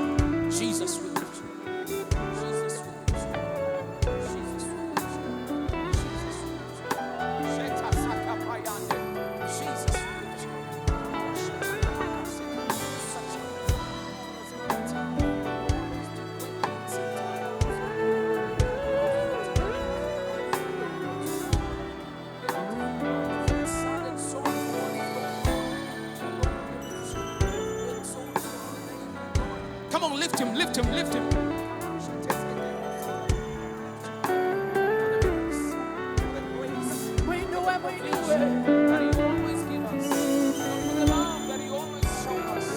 Jesus, we lift you. Jesus, we lift you. Jesus, we lift you. Jesus, we lift you. Sheka saka payande. Jesus, we lift you. Come on, lift him, lift him, lift him. Muinue, muinue. That he always give us. The love that he always show us.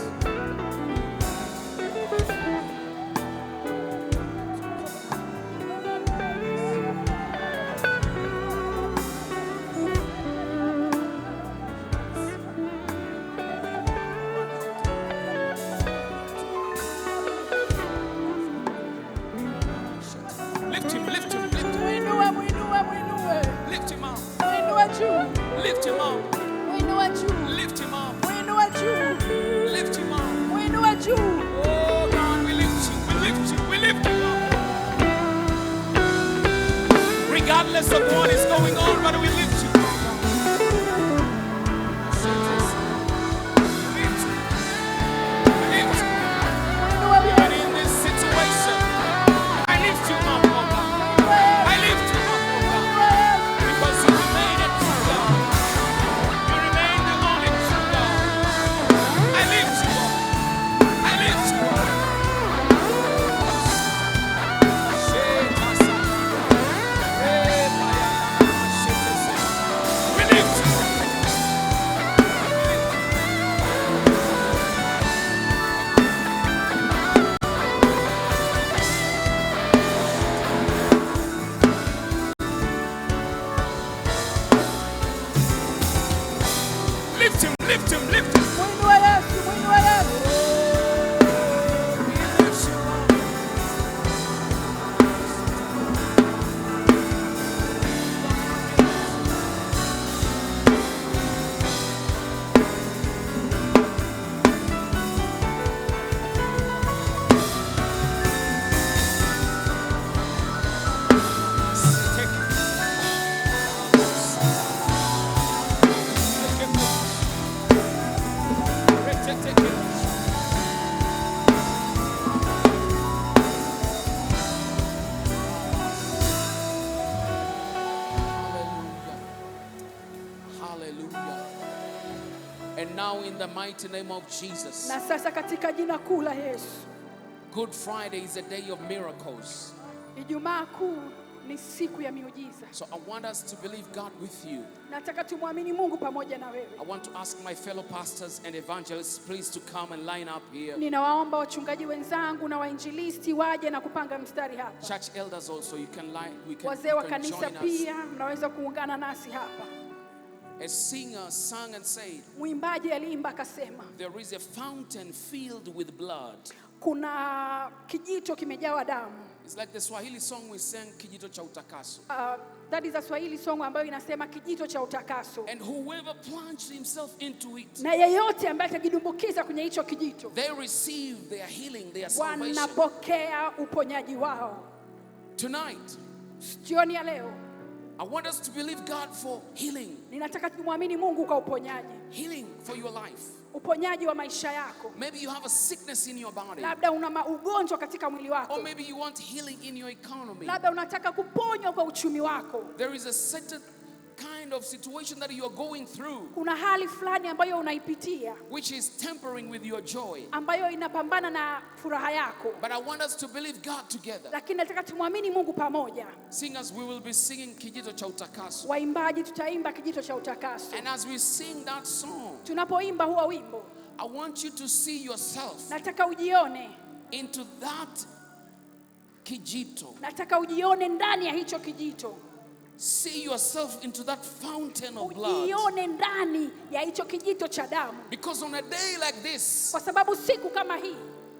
Hallelujah. And now in the mighty name of Jesus. Na sasa katika jina kuu la Yesu. Good Friday is a day of miracles. Ijumaa kuu ni siku ya miujiza. So I want us to believe God with you. Nataka tumwamini Mungu pamoja na wewe. I want to ask my fellow pastors and evangelists please to come and line up here. Ninawaomba wachungaji wenzangu na wainjilisti waje na kupanga mstari hapa. Church elders also, you can line, Wazee wa join kanisa us. pia mnaweza kuungana nasi hapa. A singer sang and said, Mwimbaji aliimba akasema, there is a fountain filled with blood. Kuna kijito kimejawa damu. It's like the Swahili song we sang, kijito cha utakaso. That is a Swahili song ambayo inasema kijito cha utakaso. And whoever plunged himself into it, na yeyote ambaye atajidumbukiza kwenye hicho kijito, they receive their healing, their salvation. Wanapokea uponyaji wao. Tonight, jioni ya leo, I want us to believe God for healing. Ninataka tumwamini Mungu kwa uponyaji. Healing for your life. Uponyaji wa maisha yako. Maybe you have a sickness in your body. Labda una ugonjwa katika mwili wako. Or maybe you want healing in your economy. Labda unataka kuponywa kwa uchumi wako. There is a certain kind of situation that you are going through, kuna hali fulani ambayo unaipitia, which is tampering with your joy, ambayo inapambana na furaha yako. But I want us to believe God together. Lakini nataka tumwamini Mungu pamoja. Singers, we will be singing kijito cha utakaso. Waimbaji tutaimba kijito cha utakaso. And as we sing that song, tunapoimba huo wimbo, I want you to see yourself, nataka ujione into that kijito. Nataka ujione ndani ya hicho kijito. See yourself into that fountain of blood. Ujione ndani ya hicho kijito cha damu. Because on a day like this, kwa sababu siku kama hii,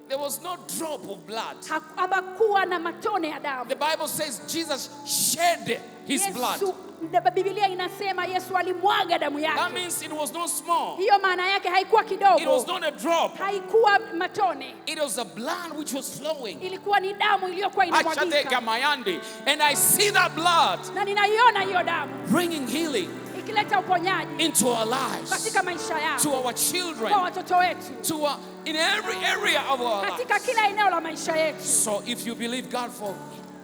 there was no drop of blood. Hakuwa na matone ya damu. The Bible says Jesus shed his blood. Biblia inasema Yesu alimwaga damu yake. That means it was not small. Hiyo maana yake haikuwa kidogo. It was not a drop. Haikuwa matone. It was a blood which was flowing. Ilikuwa ni damu iliyokuwa inamwagika. And I see that blood, na ninaiona hiyo damu, bringing healing ikileta uponyaji into our lives, katika maisha yao, to our children, kwa watoto wetu, in every area of our lives. Katika kila eneo la maisha yetu. So if you believe God for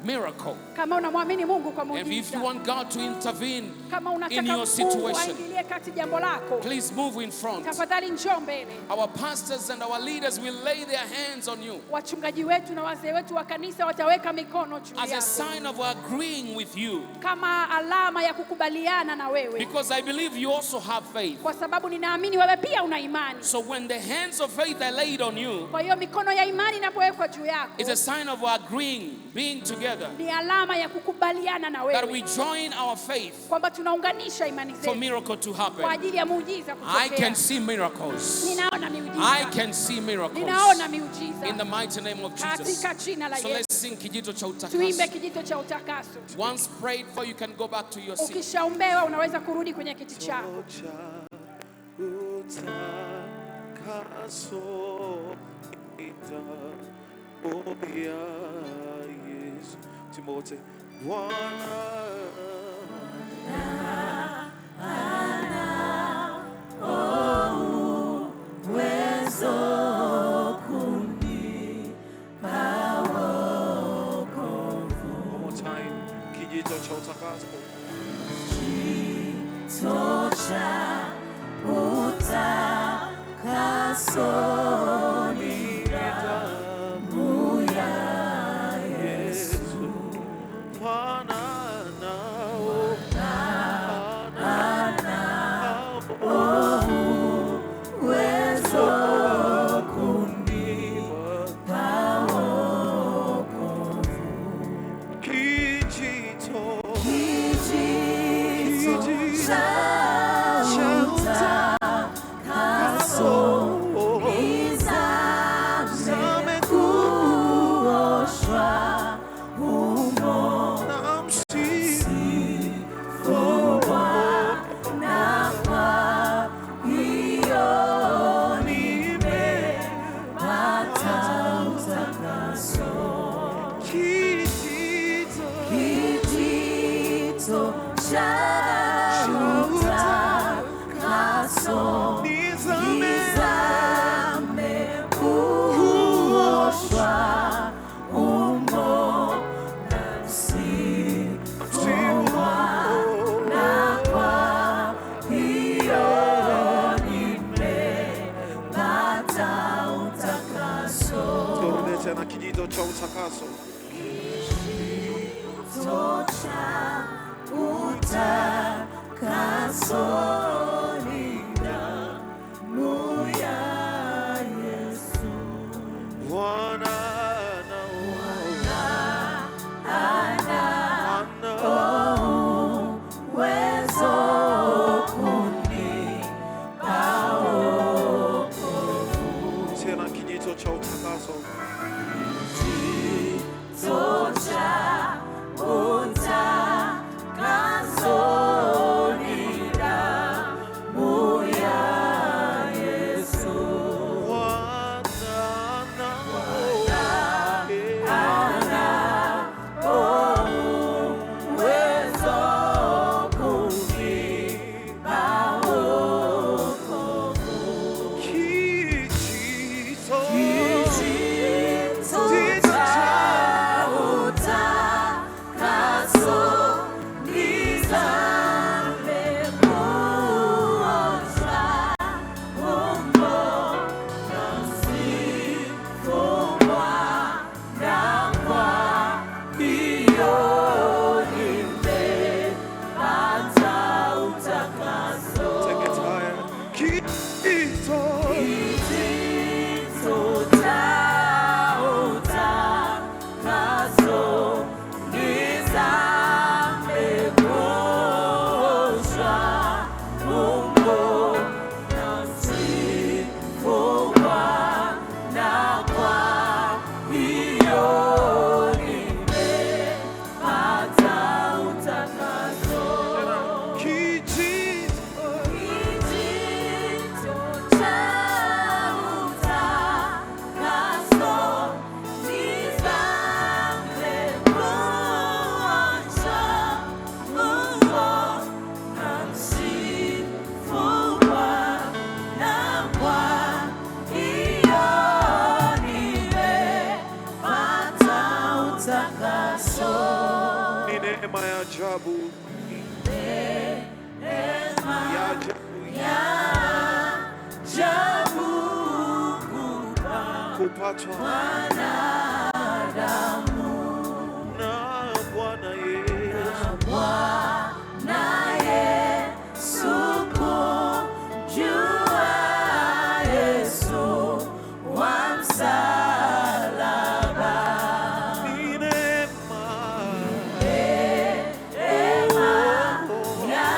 miracle, kama unamwamini Mungu kwa muujiza, and if you want God to intervene kama unataka in your situation, aingilie kati jambo lako, please move in front. Tafadhali njoo mbele. Our pastors and our leaders will lay their hands on you. Wachungaji wetu na wazee wetu wa kanisa wataweka mikono juu yako, as a sign of agreeing with you, kama alama ya kukubaliana na wewe. Because I believe you also have faith. Kwa sababu ninaamini wewe pia una imani. So when the hands of faith are laid on you, kwa hiyo mikono ya imani inapowekwa juu yako, it's a sign of agreeing, being together. Ni alama ya kukubaliana na wewe. That we join our faith kwamba tunaunganisha imani zetu for miracle to happen. Kwa ajili ya muujiza kutokea. I can see miracles. Ninaona miujiza. I can see miracles. Ninaona miujiza. In the mighty name of Jesus. Katika jina la Yesu. So let's sing kijito cha utakaso. Tuimbe kijito cha utakaso. Once prayed for, you can go back to your seat. Ukishaombewa unaweza kurudi kwenye kiti chako. Timote Bwana uwezo kunipa wokovu. One more time, kijito cha utakaso. Kijito cha utakaso ni damu ya Yesu. Bwana uwezo kunipa wokovu. Kijito cha utakaso ni Tena kijito cha utakaso. Tocha utakaso ni damu ya Yesu. Bwana ana uwezo kunipa wokovu. tena kijito cha utakaso. Tocha utakaso ni damu ya Yesu. Bwana ana uwezo kunipa wokovu. kijito Kijito cha utakaso nizame kuosha umbo na sifu Bwana, kwa hiyo nimepata utakaso. teketaya. Kijito Kijito cha utakaso nizame kuosha umbo na sifu Bwana, kwa hiyo nimepata utakaso. kijito Kijito cha utakaso nizame kuosha umbo na sifu Bwana, kwa hiyo nimepata utakaso. ni neema ya ajabu, Neema ya ajabu ya ajabu kupatwa wanadamu na Bwana Yesu. Bwana Yesu, kumjua Yesu wa msalaba. Ni neema Neema ya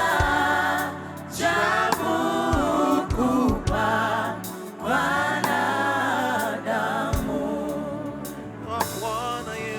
ajabu kupatwa wanadamu na Bwana Yesu.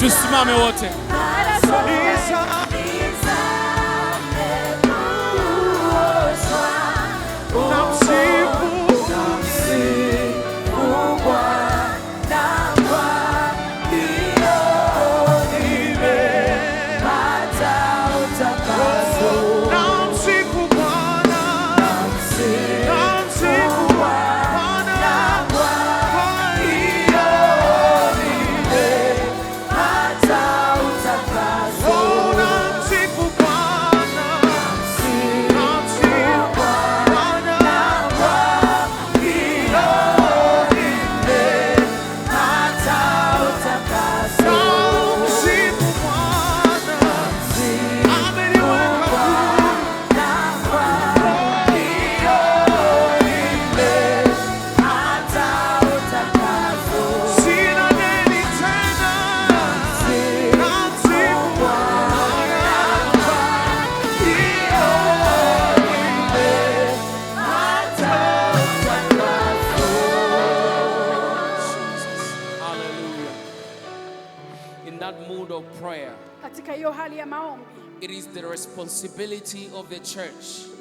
Tusimame wote. Katika hiyo hali ya maombi, it is the responsibility of the church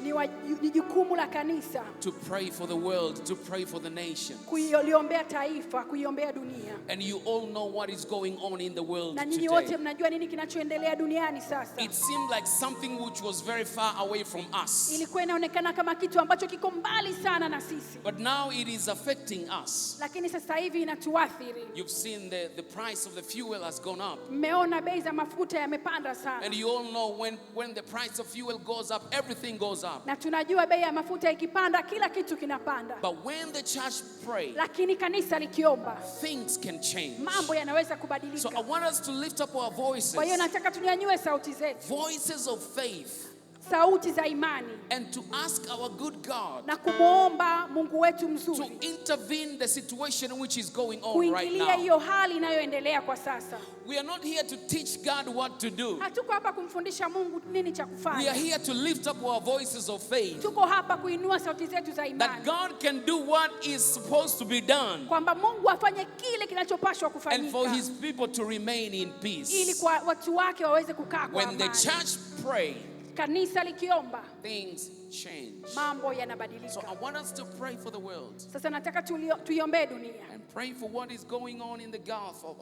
ni jukumu la kanisa to pray for the world, to pray for the nation. Kuiombea taifa, kuiombea dunia. And you all know what is going on in the world na nyinyi today. wote mnajua nini kinachoendelea duniani sasa. It seemed like something which was very far away from us. Ilikuwa inaonekana kama kitu ambacho kiko mbali sana na sisi. But now it is affecting us. Lakini sasa hivi inatuathiri. You've seen the price of the fuel has gone up. Mmeona bei za mafuta yamepanda sana. And you all know when the price of fuel goes up, everything goes up. Na tunajua bei ya mafuta ikipanda kila kitu kinapanda. But when the church prays, lakini kanisa likiomba, things can change. Mambo yanaweza kubadilika. So I want us to lift up our voices. Kwa hiyo nataka tunyanyue sauti zetu. Voices of faith. Sauti za imani. And to ask our good God na kumuomba Mungu wetu mzuri to intervene the situation which is going on right kuingilia now. hiyo hali inayoendelea kwa sasa. We are not here to teach God what to do. Hatuko hapa kumfundisha Mungu nini cha kufanya. We are here to lift up our voices of faith. Tuko hapa kuinua sauti zetu za imani. That God can do what is supposed to be done. Kwamba Mungu afanye kile kinachopaswa kufanyika. And for his people to remain in peace. Ili kwa watu wake waweze kukaa kwa amani. When the church pray, kanisa likiomba, things change. Mambo yanabadilika. So I want us to pray for the world. Sasa nataka tuiombee dunia. And pray for what is going on in the Gulf of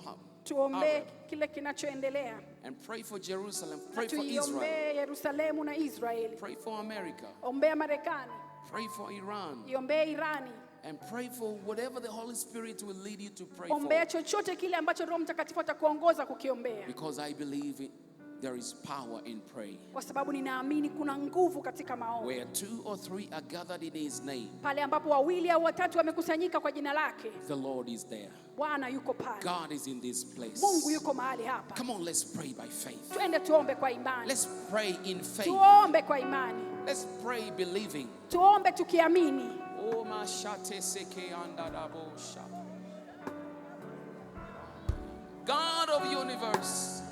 Tuombe kile kinachoendelea. And pray for Jerusalem. Pray for Israel. Tuombee Yerusalemu na Israeli. Pray for America. Ombea Marekani. Pray for Iran. Iombee Irani. And pray for whatever the Holy Spirit will lead you to pray for. Ombea chochote kile ambacho Roho Mtakatifu atakuongoza kukiombea. Because I believe there is power in praying. Kwa sababu ninaamini kuna nguvu katika maombi. Where 2 or 3 are gathered in his name. Pale ambapo 2 au 3 wamekusanyika kwa jina lake. The Lord is there. Bwana yuko pale. God is in this place. Mungu yuko mahali hapa. Come on, let's pray by faith. Twende tuombe kwa imani. Let's pray in faith. Tuombe kwa imani. Let's pray believing. Tuombe tukiamini. Oh mashate seke andadabosha. God of the universe.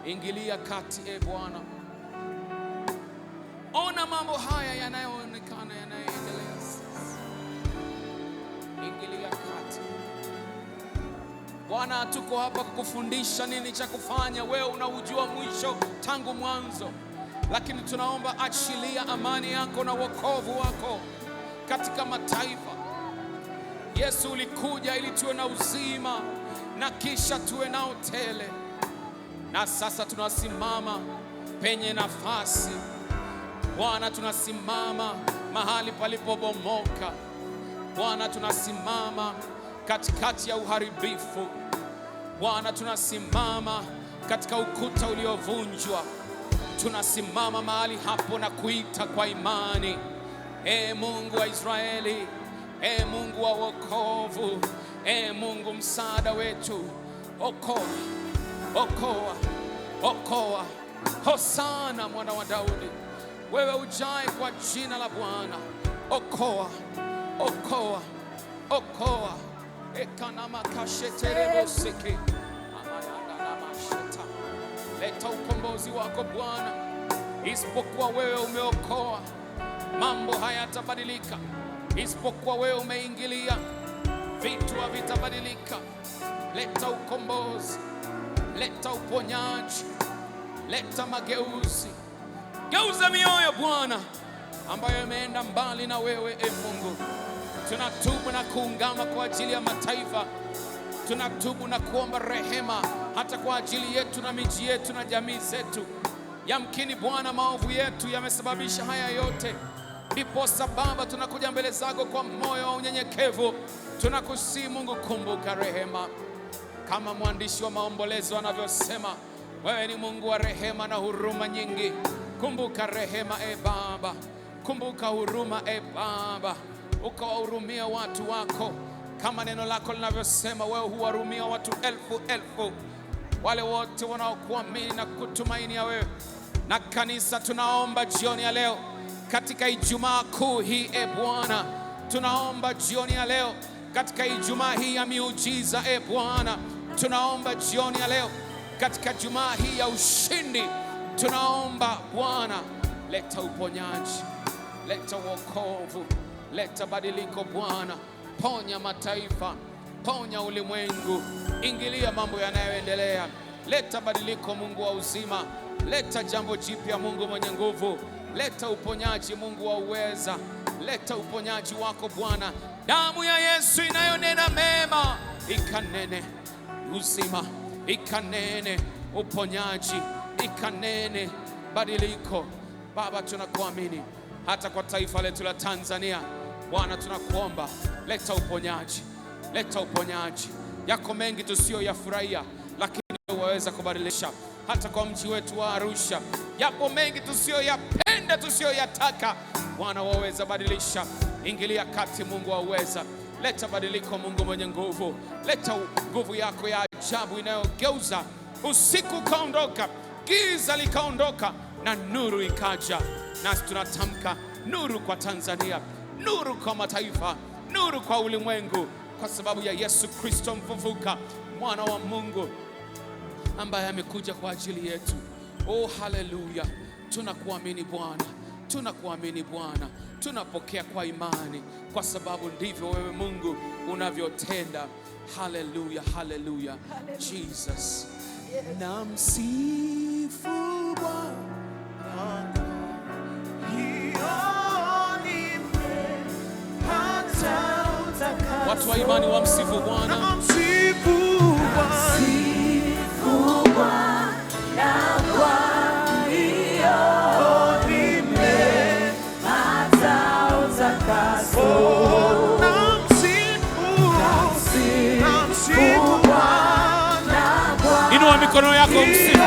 Ingilia kati Bwana. Ona mambo haya yanayoonekana yanayoendelea sasa. Ingilia kati. Bwana, tuko hapa kukufundisha nini cha kufanya. Wewe unaujua mwisho tangu mwanzo. Lakini tunaomba achilia amani yako na wokovu wako katika mataifa. Yesu ulikuja ili tuwe na uzima na kisha tuwe nao tele. Na sasa tunasimama penye nafasi. Bwana, tunasimama mahali palipobomoka. Bwana, tunasimama katikati ya uharibifu. Bwana, tunasimama katika ukuta uliovunjwa. Tunasimama mahali hapo na kuita kwa imani. Mungu wa Israeli, Mungu wa wokovu, Mungu msaada wetu, okoa, okoa, okoa. Hosana mwana wa Daudi, wewe ujae kwa jina la Bwana. Okoa, okoa, okoa. Ekanama kasheterebo seke. Leta ukombozi wako Bwana. Isipokuwa wewe umeokoa, mambo hayatabadilika. Isipokuwa wewe umeingilia, vitu havitabadilika. Leta ukombozi, leta uponyaji, leta mageuzi. Geuza mioyo Bwana ambayo imeenda mbali na wewe. Mungu, tunatubu na kuungama kwa ajili ya mataifa. Tunatubu na kuomba rehema hata kwa ajili yetu na miji yetu na jamii zetu. Yamkini Bwana, maovu yetu yamesababisha haya yote. Ndipo sababu tunakuja mbele zako kwa moyo wa unyenyekevu. Tunakusihi Mungu, kumbuka rehema. Kama mwandishi wa maombolezo anavyosema, wewe ni Mungu wa rehema na huruma nyingi. Kumbuka rehema Baba, kumbuka huruma Baba, ukawahurumia watu wako. Kama neno lako linavyosema, wewe huwarumia watu elfu elfu, wale wote wanaokuamini na kutumainia wewe. Na kanisa, tunaomba jioni ya leo katika Ijumaa kuu hii Bwana, tunaomba jioni ya leo katika Ijumaa hii ya miujiza Bwana, tunaomba jioni ya leo katika Jumaa hii ya ushindi, tunaomba Bwana, leta uponyaji, leta wokovu, leta badiliko Bwana. Ponya mataifa, ponya ulimwengu, ingilia mambo yanayoendelea, leta badiliko Mungu wa uzima, leta jambo jipya Mungu mwenye nguvu, leta uponyaji Mungu wa uweza, leta uponyaji wako Bwana. Damu ya Yesu inayonena mema ikanene uzima, ikanene uponyaji, ikanene badiliko. Baba, tunakuamini hata kwa taifa letu la Tanzania Bwana, tunakuomba leta uponyaji, leta uponyaji. Yako mengi tusiyoyafurahia, lakini waweza kubadilisha. Hata kwa mji wetu wa Arusha yapo mengi tusiyoyapenda, tusiyoyataka, Bwana waweza badilisha. Ingilia kati Mungu wa uweza, leta badiliko Mungu mwenye nguvu, leta nguvu yako ya ajabu inayogeuza usiku kaondoka, giza likaondoka na nuru ikaja. Nasi tunatamka nuru kwa Tanzania, nuru kwa mataifa, nuru kwa ulimwengu, kwa sababu ya Yesu Kristo mfufuka, mwana wa Mungu ambaye amekuja kwa ajili yetu. Oh, haleluya! Tunakuamini Bwana, tunakuamini Bwana, tunapokea kwa imani, kwa sababu ndivyo wewe Mungu unavyotenda. Haleluya, haleluya, Jesus. Namsifu Bwana, watu wa imani wamsifu Bwana. namsifu Bwana kwa hiyo nimepata utakaso. Namsifu Bwana, Inua mikono yako msifu.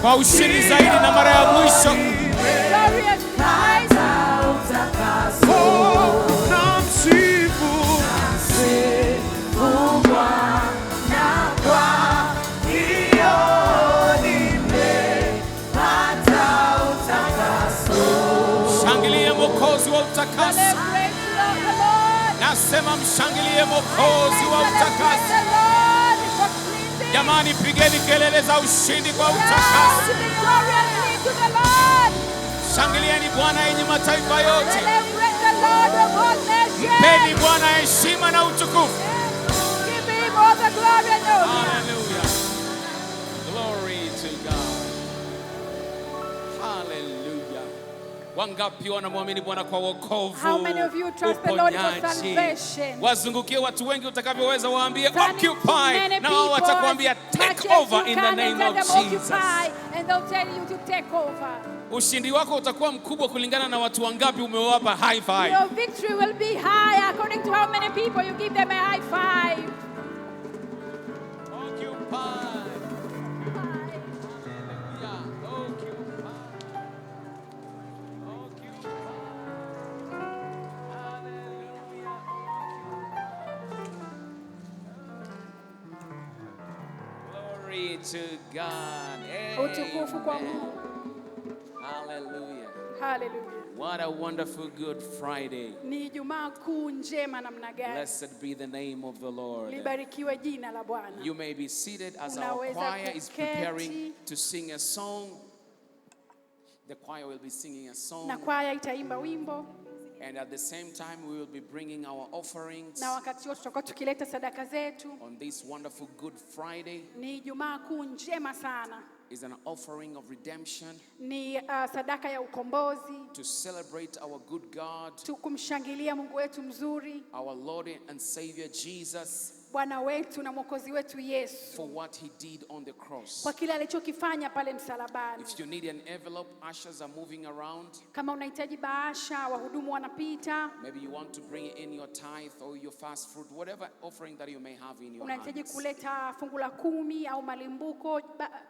Kwa ushindi zaidi na mara ya mwisho. Shangilie Mwokozi wa utakaso. Nasema mshangilie Mwokozi wa utakaso. Jamani, pigeni kelele za ushindi kwa utakaso. Shangilieni Bwana yenye mataifa yote. Mpeni Bwana heshima na utukufu. Hallelujah. Glory to God. Hallelujah. Wangapi wanamwamini Bwana kwa wokovu? How many of you trust the Lord for salvation? Wazungukie watu wengi utakavyoweza, waambie occupy, na wao watakwambia take over in the name of Jesus. And they'll tell you to take over. Ushindi wako utakuwa mkubwa kulingana na watu wangapi umewapa high five. Your victory will be high according to how many people you give them a high five. Occupy. Glory to God. Utukufu kwa Mungu. Hallelujah. Hallelujah. What a wonderful Good Friday. Ni Ijumaa kuu njema namna gani. Blessed be the name of the Lord. Libarikiwe jina la Bwana. You may be seated as our Unaweza choir is preparing kuketi. to sing a song. The choir will be singing a song. Na kwaya itaimba wimbo. And at the same time, we will be bringing our offerings Na wakati wote tutakuwa tukileta sadaka zetu. on this wonderful Good Friday. Ni Ijumaa kuu njema sana. Is an offering of redemption Ni sadaka ya ukombozi. to celebrate our good God, Tukumshangilia Mungu wetu mzuri, our Lord and Savior Jesus, Bwana wetu na Mwokozi wetu Yesu, for what he did on the cross. kwa kile alichokifanya pale msalabani. If you need an envelope, ushers are moving around. Kama unahitaji bahasha, wahudumu wanapita. Maybe you want to bring in your tithe or your fast fruit, whatever offering that you may have in your Unahitaji hands. kuleta fungu la 10 au malimbuko,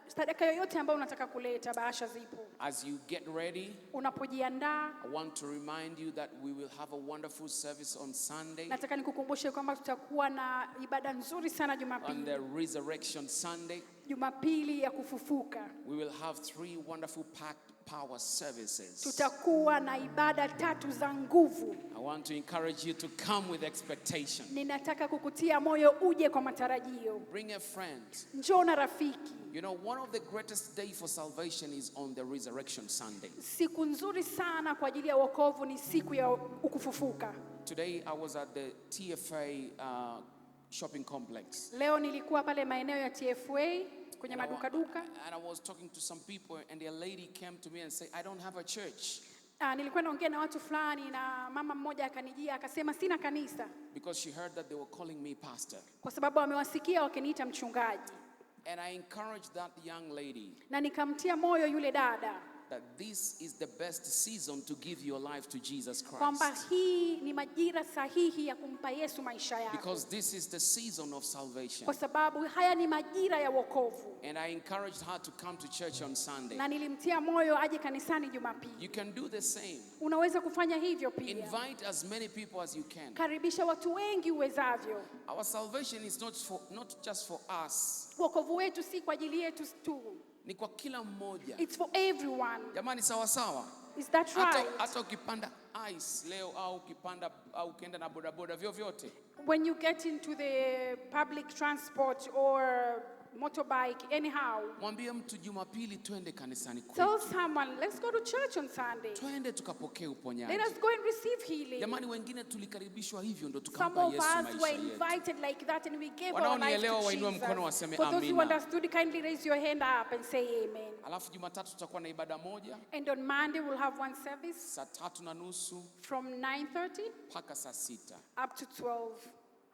sadaka yoyote ambayo unataka kuleta, bahasha zipo. As you get ready, Unapojiandaa, I want to remind you that we will have a wonderful service on Sunday, nataka nikukumbushe kwamba tutakuwa na ibada nzuri sana on Jumapili. the Resurrection Sunday. Jumapili ya kufufuka. We will have 3 wonderful packed power services. Tutakuwa na ibada 3 za nguvu. I want to encourage you to come with expectation. Ninataka kukutia moyo uje kwa matarajio. Bring a friend. Njoo na rafiki. You know, one of the greatest days for salvation is on the Resurrection Sunday. Siku nzuri sana kwa ajili ya wokovu ni siku ya ukufufuka. Today I was at the TFA shopping complex. Leo nilikuwa pale maeneo ya TFA kwenye maduka duka. And I was talking to some people and a lady came to me and said, I don't have a church. Nilikuwa naongea na watu fulani na mama mmoja akanijia akasema sina kanisa. Because she heard that they were calling me pastor. Kwa sababu amewasikia wakiniita mchungaji. And I encouraged that young lady Na nikamtia moyo yule dada that this is the best season to give your life to Jesus kwamba Christ. hii ni majira sahihi ya kumpa Yesu maisha yako. Because this is the season of salvation. Kwa sababu haya ni majira ya wokovu. And I encouraged her to come to church on Sunday. Na nilimtia moyo aje kanisani Jumapili. You can do the same. Unaweza kufanya hivyo pia. Invite as many people as you can. Karibisha watu wengi uwezavyo. Our salvation is not just for us. Wokovu wetu si kwa ajili yetu tu. Ni kwa kila mmoja. It's for everyone. Jamani, sawa sawa. Is that right? Hata ukipanda ice leo au ukipanda au ukienda na bodaboda vyovyote. When you get into the public transport or motorbike, anyhow, Mwambie mtu Jumapili twende kanisani tell kwetu. someone, let's go to church on Sunday. Twende tukapokee uponyaji. Let us go and receive healing. Jamani, wengine tulikaribishwa hivyo ndo Some tukampa of Yesu us maisha were yetu. invited like that and we gave our life Wanaonielewa to wainue mkono Jesus. waseme For those who amina. understood, kindly raise your hand up and say amen. Alafu Jumatatu tutakuwa na ibada moja And on Monday we'll have one service saa 3:30 from 9:30 mpaka saa 6. up to 12.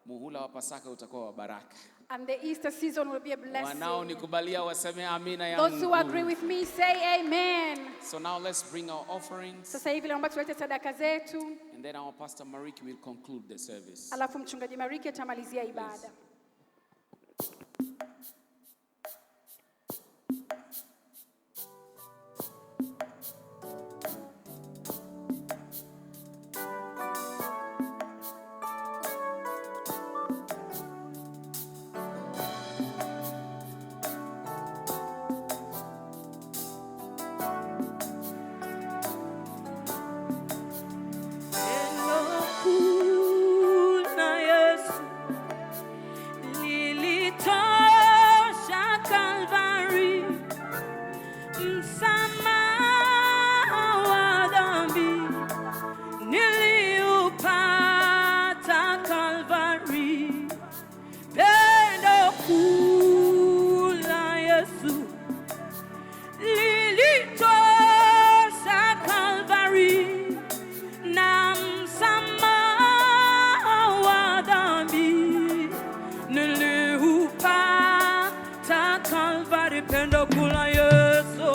Muhula wa Pasaka utakuwa wa baraka. And the Easter season will be a blessing. Wanaonikubalia waseme amina ya Those who agree Mungu. with me say amen. So now let's bring our offerings Sasa hivi naomba tulete sadaka zetu, and then our pastor Mariki will conclude the service. alafu mchungaji Mariki atamalizia ibada. Kuna Yesu lilitosha Kalvari, msamaha wa dhambi niliupata Kalvari, pendo kuu la Yesu lilitosha Kalvari, na msamaha wa dhambi niliupata Kalvari, pendo kula Yesu,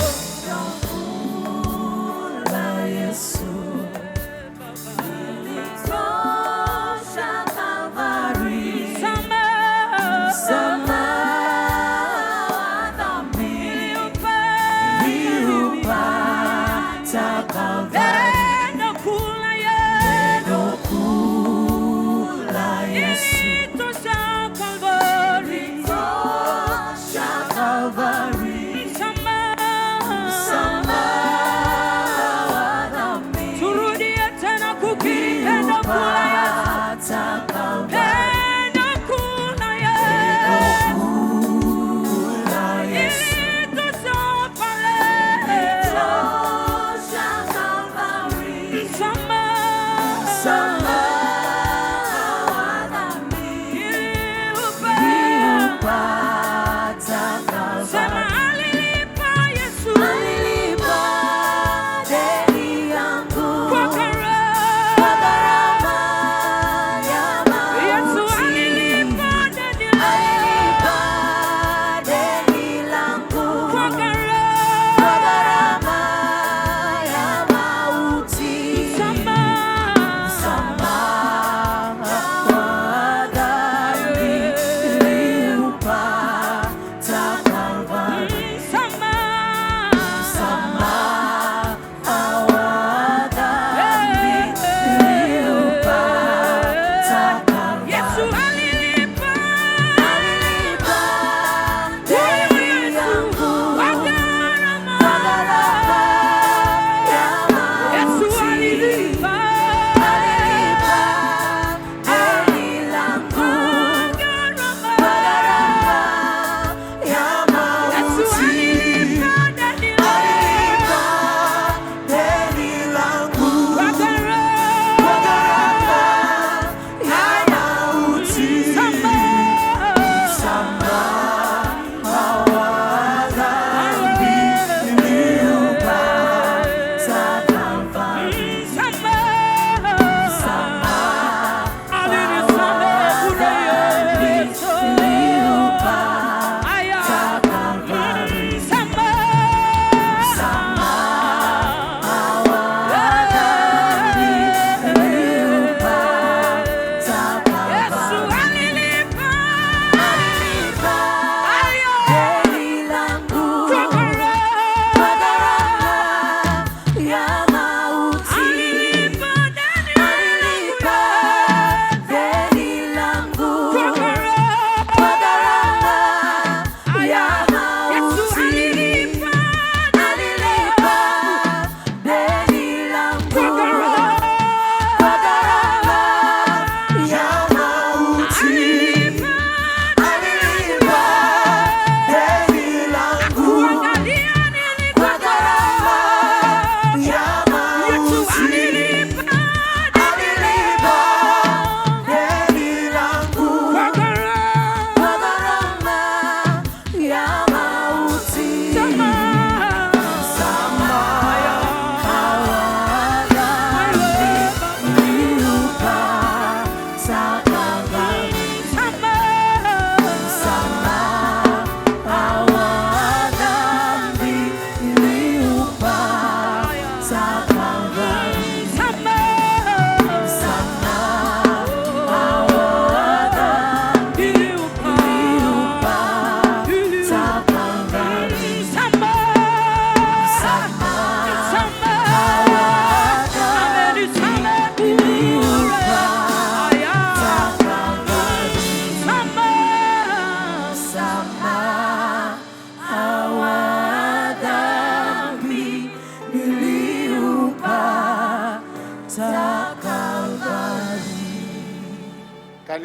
lilitosha Kalvari, msamaha wa dhambi niliupata Kalvari, pendo kula Yesu, lilitosha Kalvari, msamaha wa dhambi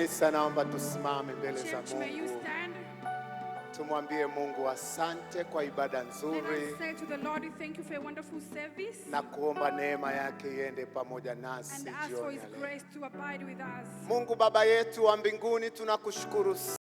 Kanisa, naomba tusimame mbele za Church, may you Mungu. stand. Tumwambie Mungu asante kwa ibada Let nzuri us say to the Lord, we thank you for a wonderful service. na kuomba neema yake iende pamoja nasi And ask for jioni his ya leo. grace to abide with us. Mungu Baba yetu wa mbinguni, tunakushukuru